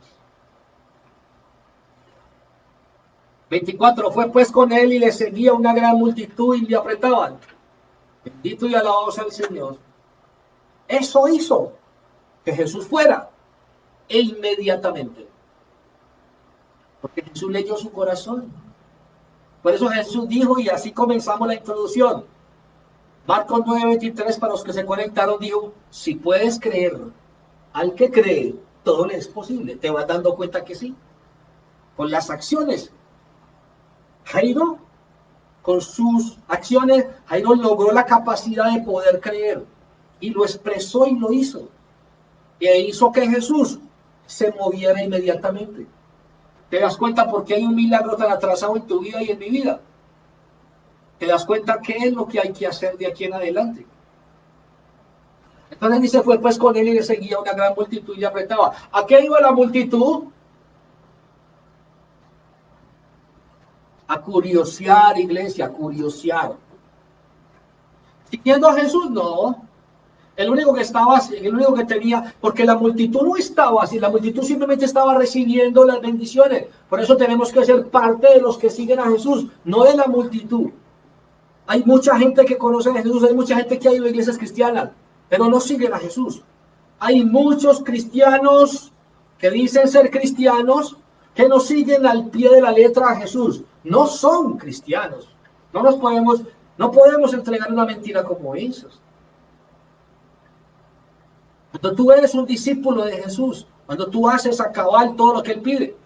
A: 24. Fue pues con él y le seguía una gran multitud y le apretaban. Bendito y alabado sea el Señor. Eso hizo que Jesús fuera. E inmediatamente. Porque Jesús leyó su corazón. Por eso Jesús dijo, y así comenzamos la introducción. Marcos 9:23, para los que se conectaron, dijo, si puedes creer, al que cree, todo le es posible. Te vas dando cuenta que sí. Con las acciones. Jairo, con sus acciones, Jairo logró la capacidad de poder creer. Y lo expresó y lo hizo. Y hizo que Jesús se moviera inmediatamente. ¿Te das cuenta por qué hay un milagro tan atrasado en tu vida y en mi vida? ¿Te das cuenta qué es lo que hay que hacer de aquí en adelante? Entonces dice, fue pues con él y le seguía una gran multitud y le apretaba. ¿A qué iba la multitud? A curiosear, iglesia, a curiosear. ¿Siguiendo a Jesús? No. El único que tenía, porque la multitud no estaba así, la multitud simplemente estaba recibiendo las bendiciones. Por eso tenemos que ser parte de los que siguen a Jesús, no de la multitud. Hay mucha gente que conoce a Jesús, hay mucha gente que ha ido a iglesias cristianas, pero no siguen a Jesús. Hay muchos cristianos que dicen ser cristianos que no siguen al pie de la letra a Jesús. No son cristianos. No podemos entregar una mentira como esos. Cuando tú eres un discípulo de Jesús, cuando tú haces a cabal todo lo que Él pide,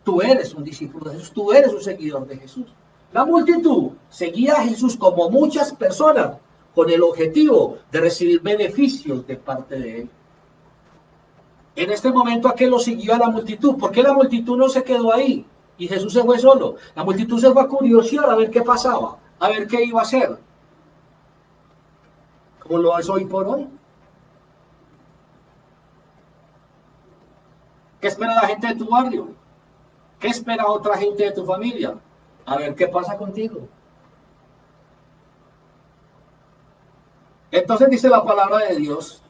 A: tú eres un discípulo de Jesús, tú eres un seguidor de Jesús. La multitud seguía a Jesús como muchas personas con el objetivo de recibir beneficios de parte de Él. En este momento, ¿a qué lo siguió a la multitud? ¿Por qué la multitud no se quedó ahí? Y Jesús se fue solo. La multitud se fue a curiosear a ver qué pasaba, a ver qué iba a hacer. Como lo es hoy por hoy. ¿Qué espera la gente de tu barrio? ¿Qué espera otra gente de tu familia? A ver qué pasa contigo. Entonces dice la palabra de Dios.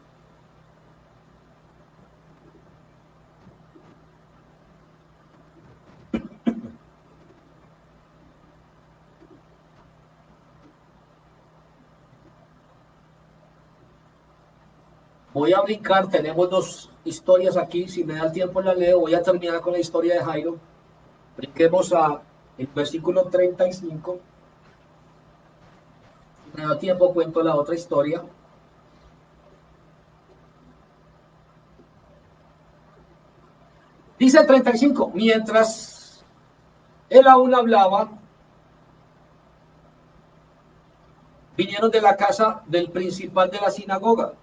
A: Voy a brincar, tenemos dos historias aquí, si me da el tiempo la leo, voy a terminar con la historia de Jairo. Brinquemos a el versículo 35. Si me da tiempo cuento la otra historia. Dice el 35, mientras él aún hablaba, vinieron de la casa del principal de la sinagoga.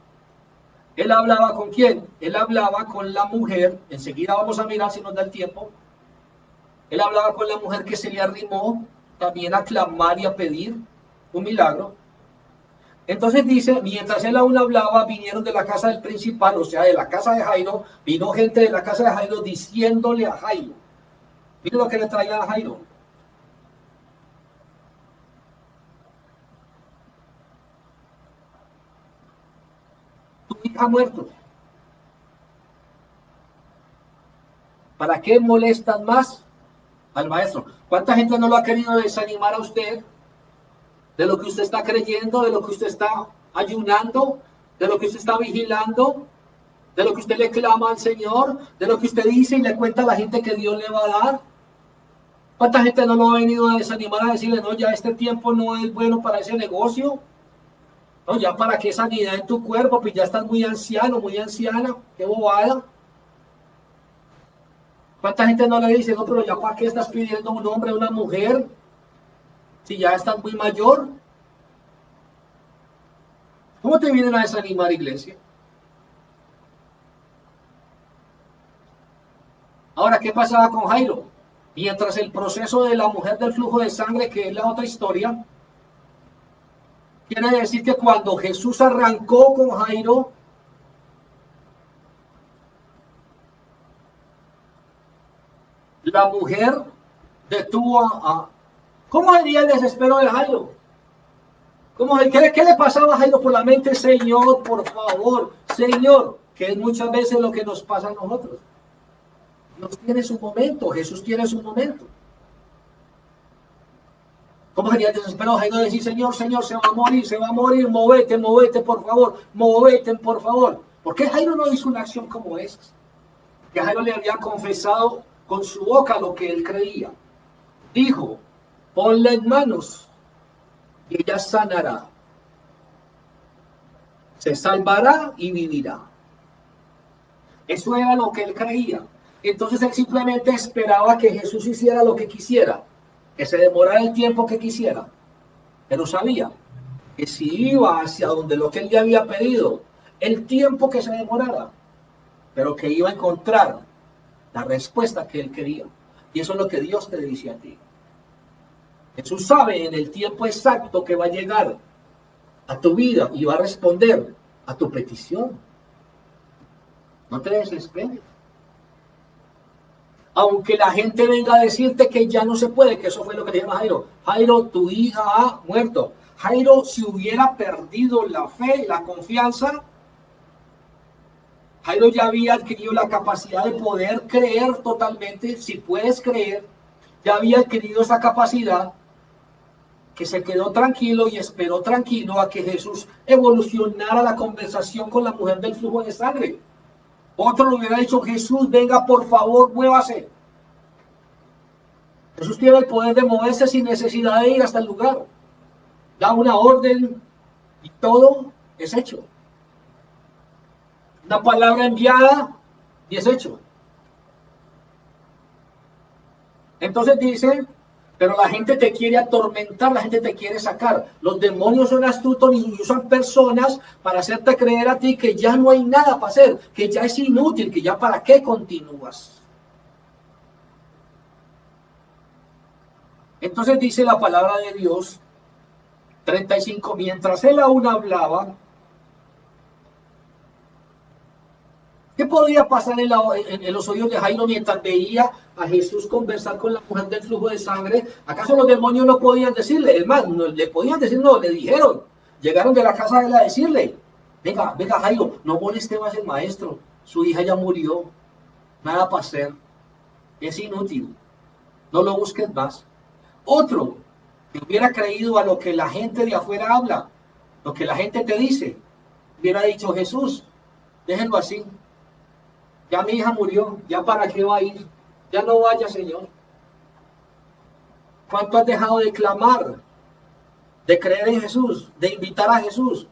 A: Él hablaba con quién? Él hablaba con la mujer, enseguida vamos a mirar si nos da el tiempo. Él hablaba con la mujer que se le arrimó también a clamar y a pedir un milagro. Entonces dice, mientras él aún hablaba, vinieron de la casa del principal, o sea, de la casa de Jairo, vino gente de la casa de Jairo diciéndole a Jairo. Miren lo que le traía a Jairo. Tu hija ha muerto. ¿Para qué molestan más? al maestro. ¿Cuánta gente no lo ha querido desanimar a usted de lo que usted está creyendo, de lo que usted está ayunando, de lo que usted está vigilando, de lo que usted le clama al Señor, de lo que usted dice y le cuenta a la gente que Dios le va a dar? ¿Cuánta gente no lo ha venido a desanimar a decirle, no, ya este tiempo no es bueno para ese negocio? No, ya para qué sanidad en tu cuerpo, pues ya estás muy anciano, muy anciana, qué bobada. ¿Cuánta gente no le dice, no, pero ya para qué estás pidiendo un hombre o una mujer si ya estás muy mayor? ¿Cómo te vienen a desanimar, iglesia? Ahora, ¿qué pasaba con Jairo? Mientras el proceso de la mujer del flujo de sangre, que es la otra historia, quiere decir que cuando Jesús arrancó con Jairo, la mujer detuvo a... ¿Cómo sería el desespero de Jairo? ¿Qué le pasaba a Jairo por la mente? Señor, por favor, Señor, que es muchas veces lo que nos pasa a nosotros. Dios tiene su momento, Jesús tiene su momento. ¿Cómo sería el desespero de Jairo decir, Señor, Señor, se va a morir, movete, movete, por favor, movete, por favor? ¿Por qué Jairo no hizo una acción como esa? Que Jairo le había confesado con su boca lo que él creía. Dijo, ponle en manos y ella sanará, se salvará y vivirá. Eso era lo que él creía. Entonces él simplemente esperaba que Jesús hiciera lo que quisiera, que se demorara el tiempo que quisiera, pero sabía que si iba hacia donde lo que él le había pedido, el tiempo que se demorara, pero que iba a encontrar la respuesta que él quería. Y eso es lo que Dios te dice a ti. Jesús sabe en el tiempo exacto que va a llegar a tu vida y va a responder a tu petición. No te desesperes. Aunque la gente venga a decirte que ya no se puede, que eso fue lo que le dijeron a Jairo. Jairo, tu hija ha muerto. Jairo, si hubiera perdido la fe, la confianza, Jairo ya había adquirido la capacidad de poder creer totalmente. Si puedes creer, ya había adquirido esa capacidad, que se quedó tranquilo y esperó tranquilo a que Jesús evolucionara la conversación con la mujer del flujo de sangre. Otro le hubiera dicho, Jesús, venga por favor, muévase. Jesús tiene el poder de moverse sin necesidad de ir hasta el lugar. Da una orden y todo es hecho. Una palabra enviada y es hecho. Entonces dice, pero la gente te quiere atormentar, la gente te quiere sacar. Los demonios son astutos y usan personas para hacerte creer a ti que ya no hay nada para hacer, que ya es inútil, que ya para qué continúas. Entonces dice la palabra de Dios, 35, mientras él aún hablaba, ¿qué podría pasar en los oídos de Jairo mientras veía a Jesús conversar con la mujer del flujo de sangre? ¿Acaso los demonios no podían decirle? Es más, no, le podían decir, no, le dijeron. Llegaron de la casa de él a decirle, venga, venga Jairo, no moleste más el maestro. Su hija ya murió, nada para hacer, es inútil, no lo busques más. Otro que hubiera creído a lo que la gente de afuera habla, lo que la gente te dice, hubiera dicho, Jesús, déjenlo así. Ya mi hija murió, ya para qué va a ir, ya no vaya, Señor. ¿Cuánto has dejado de clamar, de creer en Jesús, de invitar a Jesús?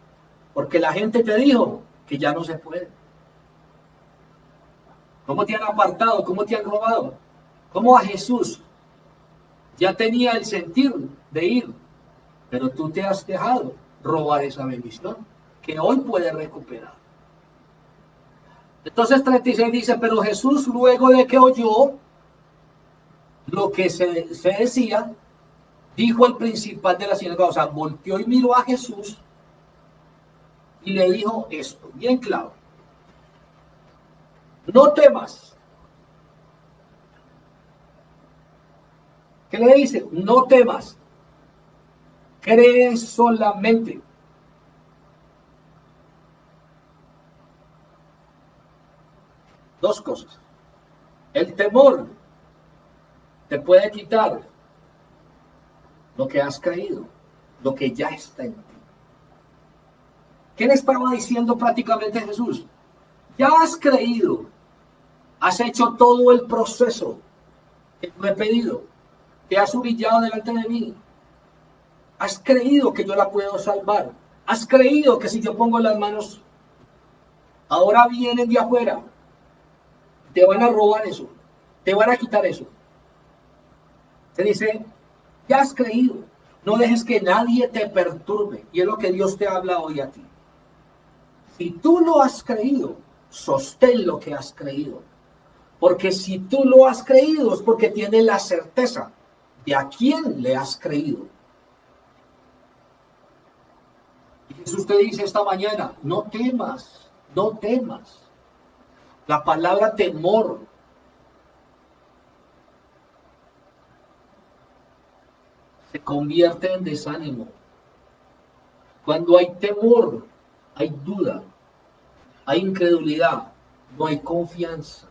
A: Porque la gente te dijo que ya no se puede. ¿Cómo te han apartado? ¿Cómo te han robado? ¿Cómo a Jesús ya tenía el sentir de ir, pero tú te has dejado robar esa bendición que hoy puedes recuperar? Entonces 36 dice, pero Jesús luego de que oyó lo que se decía, dijo el principal de la sinagoga, o sea, volteó y miró a Jesús y le dijo esto, bien claro, no temas. ¿Qué le dice? No temas, cree solamente. Dos cosas. El temor te puede quitar lo que has creído, lo que ya está en ti. ¿Qué le estaba diciendo prácticamente Jesús? Ya has creído, has hecho todo el proceso que yo he pedido, te has humillado delante de mí, has creído que yo la puedo salvar, has creído que si yo pongo las manos, ahora vienen de afuera, te van a robar eso, te van a quitar eso. Se dice, ya has creído, no dejes que nadie te perturbe, y es lo que Dios te habla hoy a ti. Si tú lo has creído, sostén lo que has creído. Porque si tú lo has creído es porque tienes la certeza de a quién le has creído. Y Jesús te dice esta mañana, no temas, no temas. La palabra temor se convierte en desánimo. Cuando hay temor, hay duda, hay incredulidad, no hay confianza.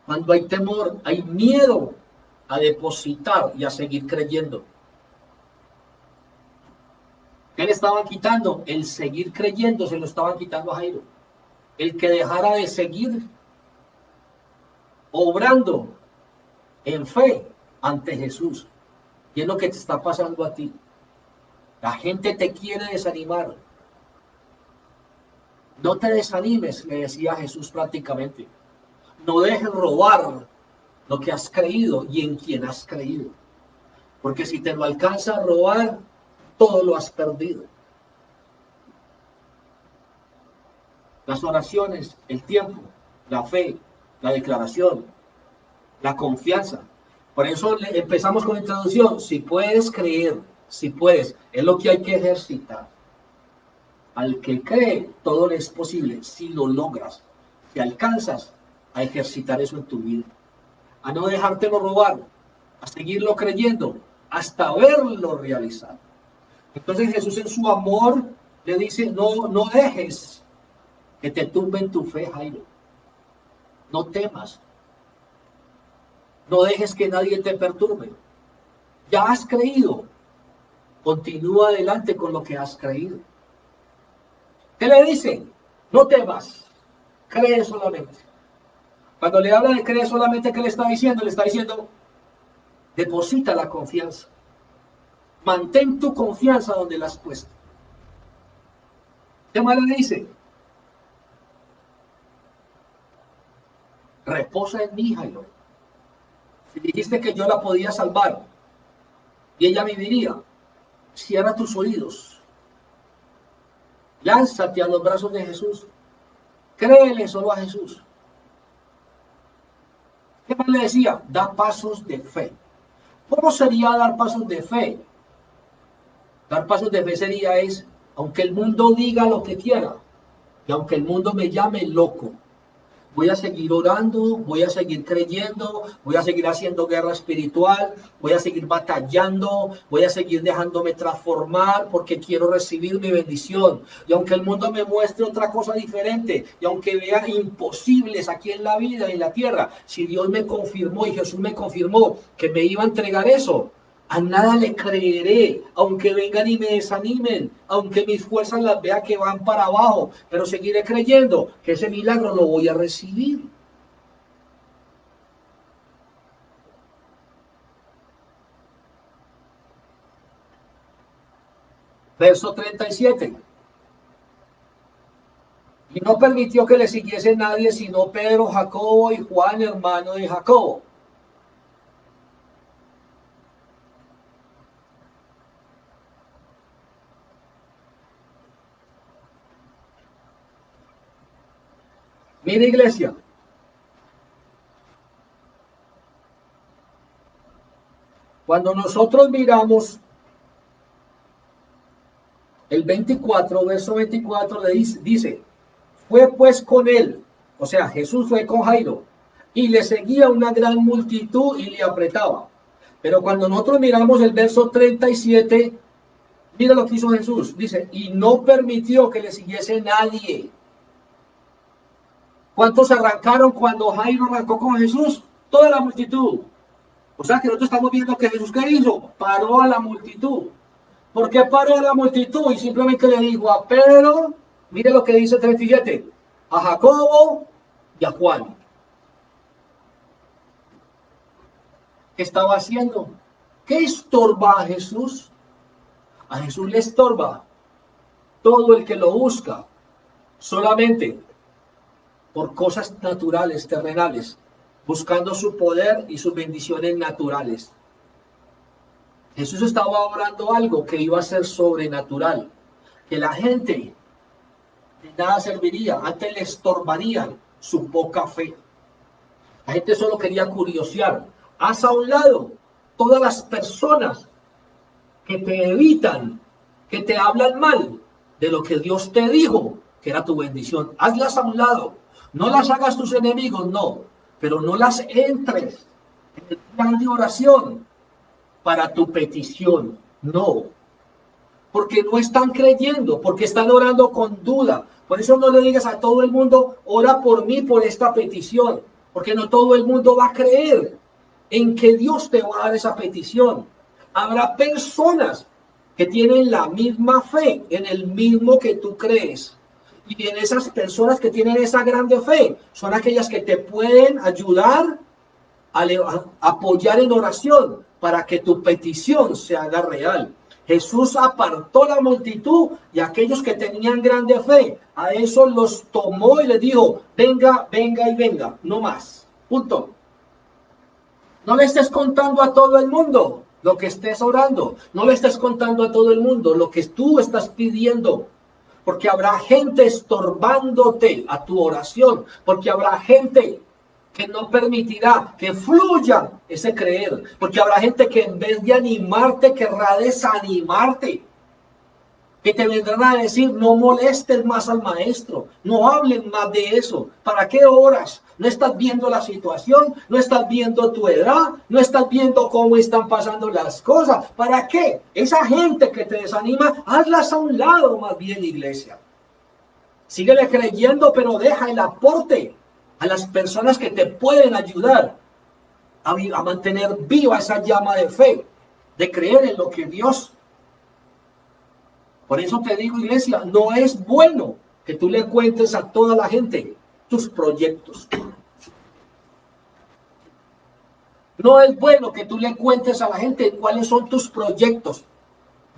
A: Cuando hay temor, hay miedo a depositar y a seguir creyendo. ¿Qué le estaban quitando? El seguir creyendo se lo estaban quitando a Jairo. El que dejara de seguir obrando en fe ante Jesús. Y es lo que te está pasando a ti. La gente te quiere desanimar. No te desanimes, le decía Jesús prácticamente. No dejes robar lo que has creído y en quien has creído. Porque si te lo alcanza a robar, todo lo has perdido. Las oraciones, el tiempo, la fe, la declaración, la confianza. Por eso empezamos con la introducción. Si puedes creer, si puedes, es lo que hay que ejercitar. Al que cree, todo le es posible si lo logras, si alcanzas a ejercitar eso en tu vida, a no dejártelo robar, a seguirlo creyendo hasta verlo realizar. Entonces Jesús en su amor le dice, no dejes que te tumben tu fe, Jairo. No temas. No dejes que nadie te perturbe. Ya has creído. Continúa adelante con lo que has creído. ¿Qué le dicen? No temas. Cree solamente. Cuando le habla de creer solamente, ¿qué le está diciendo? Le está diciendo, deposita la confianza. Mantén tu confianza donde la has puesto. ¿Qué más le dice? Reposa en mí, Jairo. Si dijiste que yo la podía salvar y ella viviría, cierra tus oídos. Lánzate a los brazos de Jesús. Créele solo a Jesús. ¿Qué más le decía? Da pasos de fe. ¿Cómo sería dar pasos de fe? Dar pasos de fe sería aunque el mundo diga lo que quiera, y aunque el mundo me llame loco, voy a seguir orando, voy a seguir creyendo, voy a seguir haciendo guerra espiritual, voy a seguir batallando, voy a seguir dejándome transformar porque quiero recibir mi bendición. Y aunque el mundo me muestre otra cosa diferente, y aunque vea imposibles aquí en la vida y en la tierra, si Dios me confirmó y Jesús me confirmó que me iba a entregar eso, a nada le creeré, aunque vengan y me desanimen, aunque mis fuerzas las vea que van para abajo, pero seguiré creyendo que ese milagro lo voy a recibir. Verso 37. Y no permitió que le siguiese nadie, sino Pedro, Jacobo y Juan, hermano de Jacobo. Mira, iglesia, cuando nosotros miramos el 24, verso 24, dice, fue pues con él, o sea, Jesús fue con Jairo, y le seguía una gran multitud y le apretaba. Pero cuando nosotros miramos el verso 37, mira lo que hizo Jesús. Dice, y no permitió que le siguiese nadie. ¿Cuántos arrancaron cuando Jairo arrancó con Jesús? Toda la multitud. O sea que nosotros estamos viendo que Jesús, ¿qué hizo? Paró a la multitud. ¿Por qué paró a la multitud? Y simplemente le dijo a Pedro, mire lo que dice 37, a Jacobo y a Juan. ¿Qué estaba haciendo? ¿Qué estorba a Jesús? A Jesús le estorba todo el que lo busca solamente por cosas naturales, terrenales, buscando su poder y sus bendiciones naturales. Jesús estaba obrando algo que iba a ser sobrenatural, que la gente de nada serviría, antes le estorbarían su poca fe. La gente solo quería curiosear. Haz a un lado todas las personas que te evitan, que te hablan mal de lo que Dios te dijo, que era tu bendición. Hazlas a un lado. No las hagas tus enemigos, no. Pero no las entres en el plan de oración para tu petición. No. Porque no están creyendo, porque están orando con duda. Por eso no le digas a todo el mundo, ora por mí por esta petición. Porque no todo el mundo va a creer en que Dios te va a dar esa petición. Habrá personas que tienen la misma fe en el mismo que tú crees. Y en esas personas que tienen esa grande fe, son aquellas que te pueden ayudar a apoyar en oración para que tu petición se haga real. Jesús apartó la multitud y aquellos que tenían grande fe, a esos los tomó y les dijo, venga, venga y venga, no más. Punto. No le estés contando a todo el mundo lo que estés orando. No le estés contando a todo el mundo lo que tú estás pidiendo. Porque habrá gente estorbándote a tu oración. Porque habrá gente que no permitirá que fluya ese creer. Porque habrá gente que en vez de animarte querrá desanimarte. Que te vendrán a decir, no molestes más al maestro, no hablen más de eso. ¿Para qué oras? ¿No estás viendo la situación? ¿No estás viendo tu edad? ¿No estás viendo cómo están pasando las cosas? ¿Para qué? Esa gente que te desanima, hazlas a un lado más bien, iglesia. Síguele creyendo, pero deja el aporte a las personas que te pueden ayudar a mantener viva esa llama de fe, de creer en lo que Dios. Por eso te digo, iglesia, no es bueno que tú le cuentes a toda la gente tus proyectos. No es bueno que tú le cuentes a la gente cuáles son tus proyectos.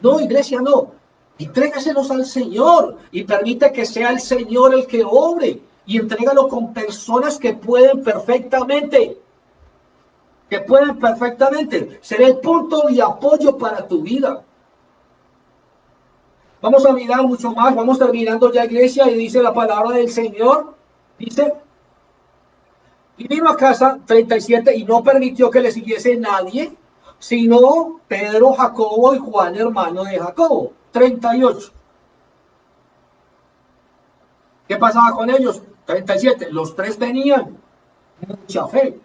A: No, iglesia, no. Entrégaselos al Señor y permite que sea el Señor el que obre. Y entrégalo con personas que pueden perfectamente ser el punto de apoyo para tu vida. Vamos a mirar mucho más, vamos terminando ya, iglesia, y dice la palabra del Señor, dice, y vino a casa 37 y no permitió que le siguiese nadie, sino Pedro, Jacobo y Juan, hermano de Jacobo. 38. ¿Qué pasaba con ellos? 37. Los tres tenían mucha fe.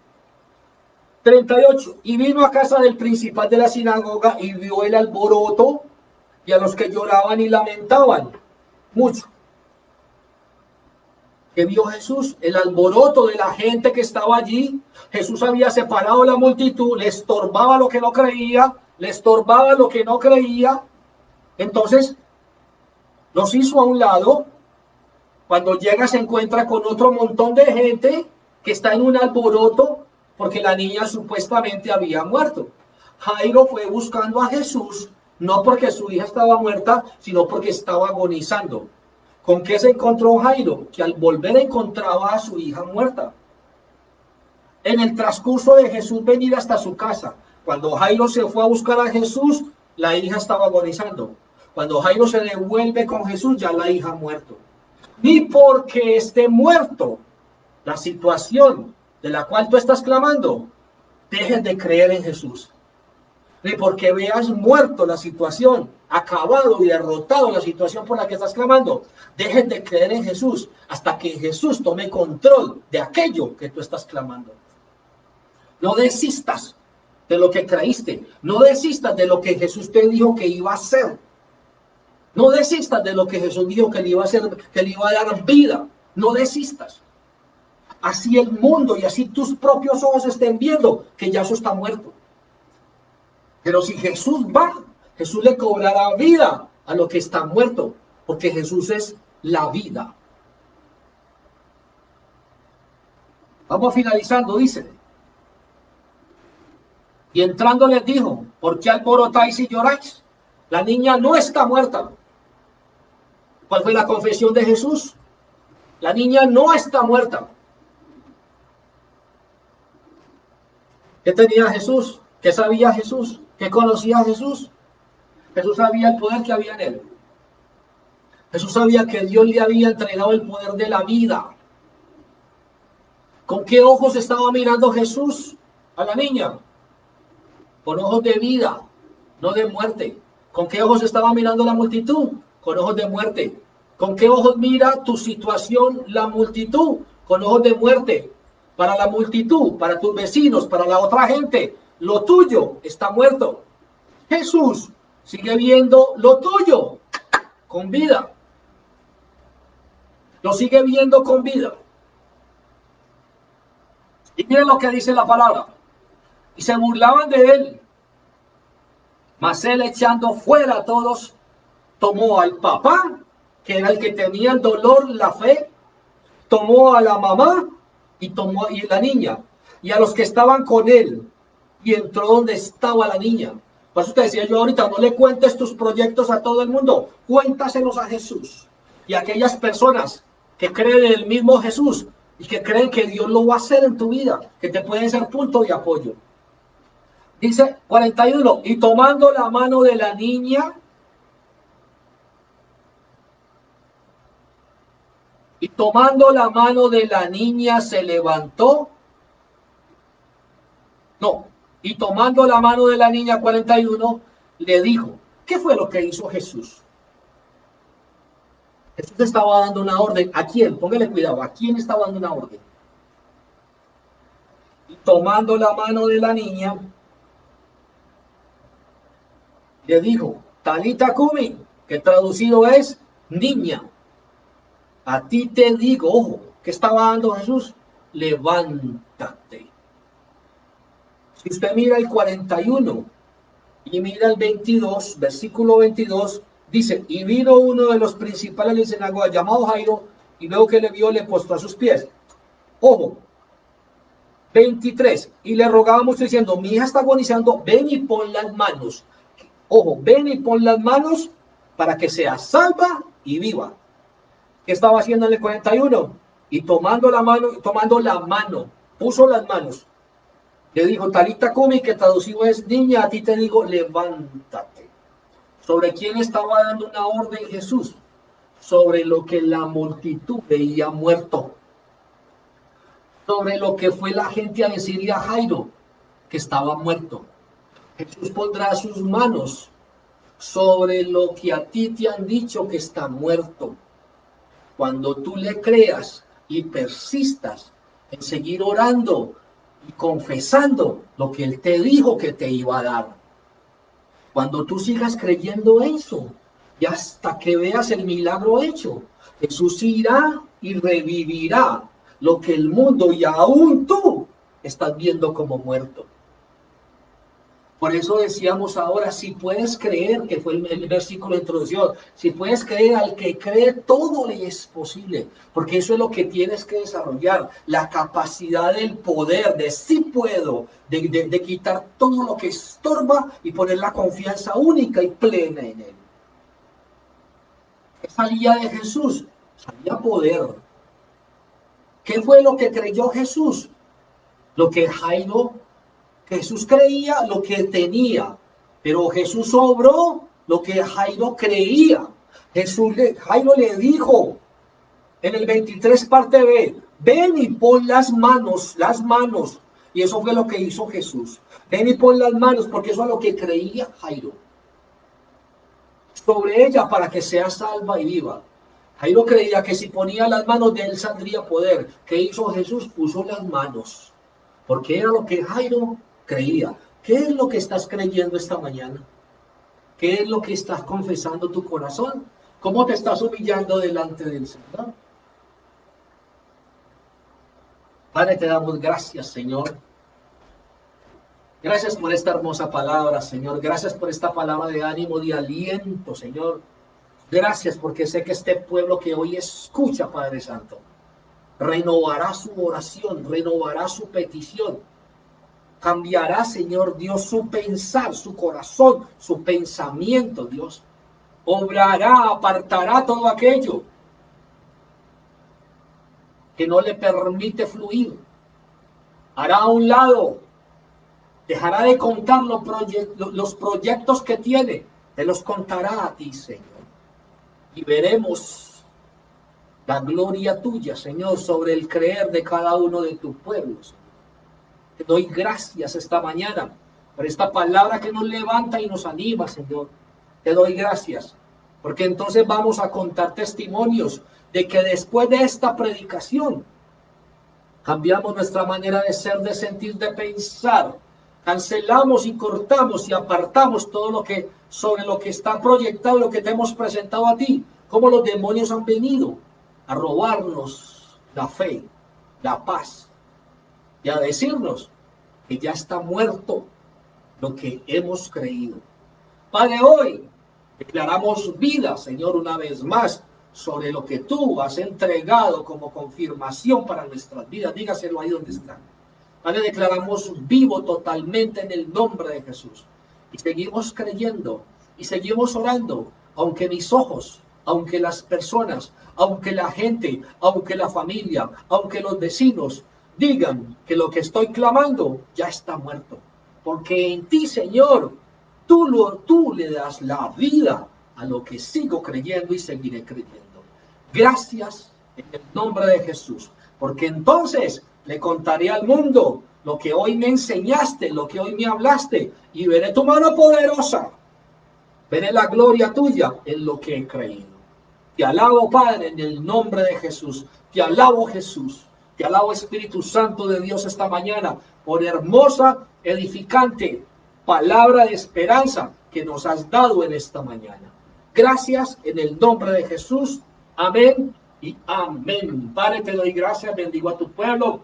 A: 38. Y vino a casa del principal de la sinagoga y vio el alboroto y a los que lloraban y lamentaban mucho. ¿Qué vio Jesús? El alboroto de la gente que estaba allí. Jesús había separado la multitud, le estorbaba lo que no creía, le estorbaba lo que no creía. Entonces, los hizo a un lado. Cuando llega se encuentra con otro montón de gente que está en un alboroto porque la niña supuestamente había muerto. Jairo fue buscando a Jesús, no porque su hija estaba muerta, sino porque estaba agonizando. ¿Con qué se encontró Jairo? Que al volver encontraba a su hija muerta. En el transcurso de Jesús venir hasta su casa, cuando Jairo se fue a buscar a Jesús, la hija estaba agonizando. Cuando Jairo se devuelve con Jesús, ya la hija ha muerto. Ni porque esté muerto la situación de la cual tú estás clamando, dejes de creer en Jesús. Ni porque veas muerto la situación, acabado y derrotado la situación por la que estás clamando, dejes de creer en Jesús hasta que Jesús tome control de aquello que tú estás clamando. No desistas de lo que creíste, no desistas de lo que Jesús te dijo que iba a hacer. No desistas de lo que Jesús dijo que le iba a hacer, que le iba a dar vida. No desistas. así el mundo y así tus propios ojos estén viendo que ya eso está muerto. Pero si Jesús va, Jesús le cobrará vida a lo que está muerto, porque Jesús es la vida. Vamos finalizando, dice. Y entrando les dijo, ¿por qué alborotáis y lloráis? La niña no está muerta. ¿Cuál fue la confesión de Jesús? La niña no está muerta. ¿Qué tenía Jesús? ¿Qué sabía Jesús? ¿Qué conocía Jesús? Jesús sabía el poder que había en él. Jesús sabía que Dios le había entregado el poder de la vida. ¿Con qué ojos estaba mirando Jesús a la niña? Con ojos de vida, no de muerte. ¿Con qué ojos estaba mirando la multitud? Con ojos de muerte. ¿Con qué ojos mira tu situación la multitud? Con ojos de muerte. Para la multitud, para tus vecinos, para la otra gente, lo tuyo está muerto. Jesús sigue viendo lo tuyo con vida. Lo sigue viendo con vida. Y miren lo que dice la palabra. Y se burlaban de él. Mas él, echando fuera a todos, tomó al papá, que era el que tenía el dolor, la fe, tomó a la mamá y tomó a la niña, y a los que estaban con él, y entró donde estaba la niña. Por eso te decía yo ahorita, no le cuentes tus proyectos a todo el mundo, cuéntaselos a Jesús. Y a aquellas personas que creen en el mismo Jesús y que creen que Dios lo va a hacer en tu vida, que te pueden ser punto de apoyo. Dice 41, y tomando la mano de la niña, y tomando la mano de la niña se levantó. No, y tomando la mano de la niña 41, le dijo, ¿qué fue lo que hizo Jesús? Jesús estaba dando una orden. ¿A quién? Póngale cuidado, ¿a quién estaba dando una orden? Y tomando la mano de la niña, le dijo, Talita Kumi, que traducido es niña. A ti te digo, ojo, ¿qué estaba dando Jesús? Levántate. Si usted mira el 41 y mira el 22, versículo 22, dice, y vino uno de los principales de la sinagoga llamado Jairo, y luego que le vio le postró a sus pies. Ojo, 23, y le rogábamos diciendo, mi hija está agonizando, ven y pon las manos. Ojo, ven y pon las manos para que sea salva y viva. ¿Qué estaba haciendo en el 41? Y tomando la mano, puso las manos. Le dijo, Talita Kumi, que traducido es, niña, a ti te digo, levántate. ¿Sobre quién estaba dando una orden Jesús? Sobre lo que la multitud veía muerto. Sobre lo que fue la gente a decirle a Jairo, que estaba muerto. Jesús pondrá sus manos sobre lo que a ti te han dicho que está muerto. Cuando tú le creas y persistas en seguir orando y confesando lo que Él te dijo que te iba a dar. Cuando tú sigas creyendo eso, y hasta que veas el milagro hecho, Jesús irá y revivirá lo que el mundo y aún tú estás viendo como muerto. Por eso decíamos ahora, si puedes creer, que fue el versículo de introducción, si puedes creer, al que cree todo le es posible, porque eso es lo que tienes que desarrollar, la capacidad del poder, de sí puedo, de quitar todo lo que estorba y poner la confianza única y plena en él. ¿Qué salía de Jesús? Salía poder. ¿Qué fue lo que creyó Jesús? Lo que Jesús creía lo que tenía, pero Jesús obró lo que Jairo creía. Jairo le dijo en el 23 parte B, ven y pon las manos, y eso fue lo que hizo Jesús. Ven y pon las manos, porque eso es lo que creía Jairo. Sobre ella para que sea salva y viva. Jairo creía que si ponía las manos de él saldría poder. ¿Qué hizo Jesús? Puso las manos. Porque era lo que Jairo creía. ¿Qué es lo que estás creyendo esta mañana? ¿Qué es lo que estás confesando tu corazón? ¿Cómo te estás humillando delante del Señor? Padre, te damos gracias, Señor. Gracias por esta hermosa palabra, Señor. Gracias por esta palabra de ánimo, de aliento, Señor. Gracias porque sé que este pueblo que hoy escucha, Padre Santo, renovará su oración, renovará su petición. Cambiará, Señor Dios, su pensar, su corazón, su pensamiento, Dios. Obrará, apartará todo aquello que no le permite fluir. Hará a un lado, dejará de contar los proyectos que tiene, te los contará a ti, Señor. Y veremos la gloria tuya, Señor, sobre el creer de cada uno de tus pueblos. Te doy gracias esta mañana por esta palabra que nos levanta y nos anima, Señor. Te doy gracias, porque entonces vamos a contar testimonios de que después de esta predicación cambiamos nuestra manera de ser, de sentir, de pensar. Cancelamos y cortamos y apartamos todo lo que sobre lo que está proyectado, lo que te hemos presentado a ti, cómo los demonios han venido a robarnos la fe, la paz y a decirnos que ya está muerto lo que hemos creído. Padre, hoy declaramos vida, Señor, una vez más sobre lo que tú has entregado como confirmación para nuestras vidas. Dígaselo ahí donde está. Padre, declaramos vivo totalmente en el nombre de Jesús. Y seguimos creyendo y seguimos orando, aunque mis ojos, aunque las personas, aunque la gente, aunque la familia, aunque los vecinos digan que lo que estoy clamando ya está muerto. Porque en ti, Señor, tú le das la vida a lo que sigo creyendo y seguiré creyendo. Gracias en el nombre de Jesús, porque entonces le contaré al mundo lo que hoy me enseñaste, lo que hoy me hablaste, y veré tu mano poderosa, veré la gloria tuya en lo que he creído. Te alabo, Padre, en el nombre de Jesús. Te alabo, Jesús. Te alabo, Espíritu Santo de Dios, esta mañana, por hermosa, edificante palabra de esperanza que nos has dado en esta mañana. Gracias en el nombre de Jesús. Amén y amén. Padre, te doy gracias, bendigo a tu pueblo.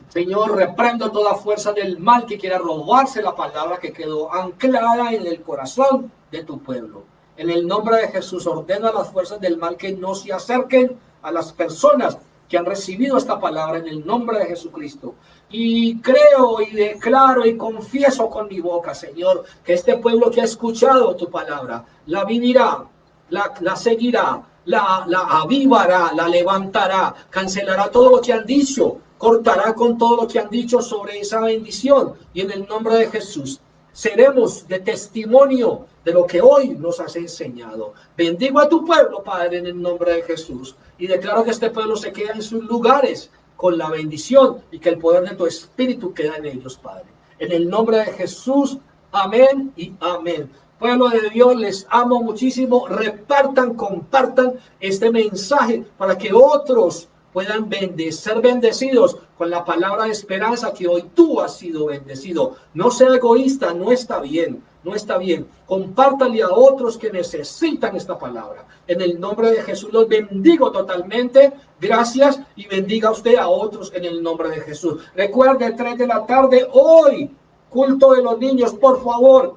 A: Señor, reprendo toda fuerza del mal que quiera robarse la palabra que quedó anclada en el corazón de tu pueblo. En el nombre de Jesús, ordeno a las fuerzas del mal que no se acerquen a las personas que han recibido esta palabra en el nombre de Jesucristo. Y creo y declaro y confieso con mi boca, Señor, que este pueblo que ha escuchado tu palabra, la vivirá, la seguirá, la avivará, la levantará, cancelará todo lo que han dicho, cortará con todo lo que han dicho sobre esa bendición. Y en el nombre de Jesús seremos de testimonio de lo que hoy nos has enseñado. Bendigo a tu pueblo, Padre, en el nombre de Jesús. Y declaro que este pueblo se queda en sus lugares con la bendición y que el poder de tu Espíritu queda en ellos, Padre. En el nombre de Jesús, amén y amén. Pueblo de Dios, les amo muchísimo. Repartan, compartan este mensaje para que otros puedan ser bendecidos con la palabra de esperanza que hoy tú has sido bendecido. No sea egoísta, no está bien, no está bien. Compártale a otros que necesitan esta palabra. En el nombre de Jesús los bendigo totalmente. Gracias y bendiga usted a otros en el nombre de Jesús. Recuerde, 3 de la tarde hoy, culto de los niños, por favor.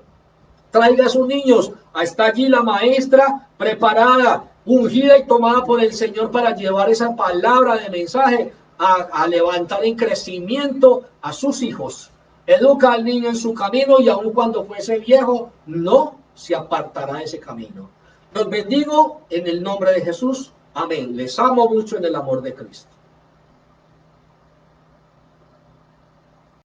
A: Traiga a sus niños. Está allí la maestra preparada, ungida y tomada por el Señor para llevar esa palabra de mensaje a levantar en crecimiento a sus hijos. Educa al niño en su camino y aun cuando fuese viejo, no se apartará de ese camino. Los bendigo en el nombre de Jesús. Amén. Les amo mucho en el amor de Cristo.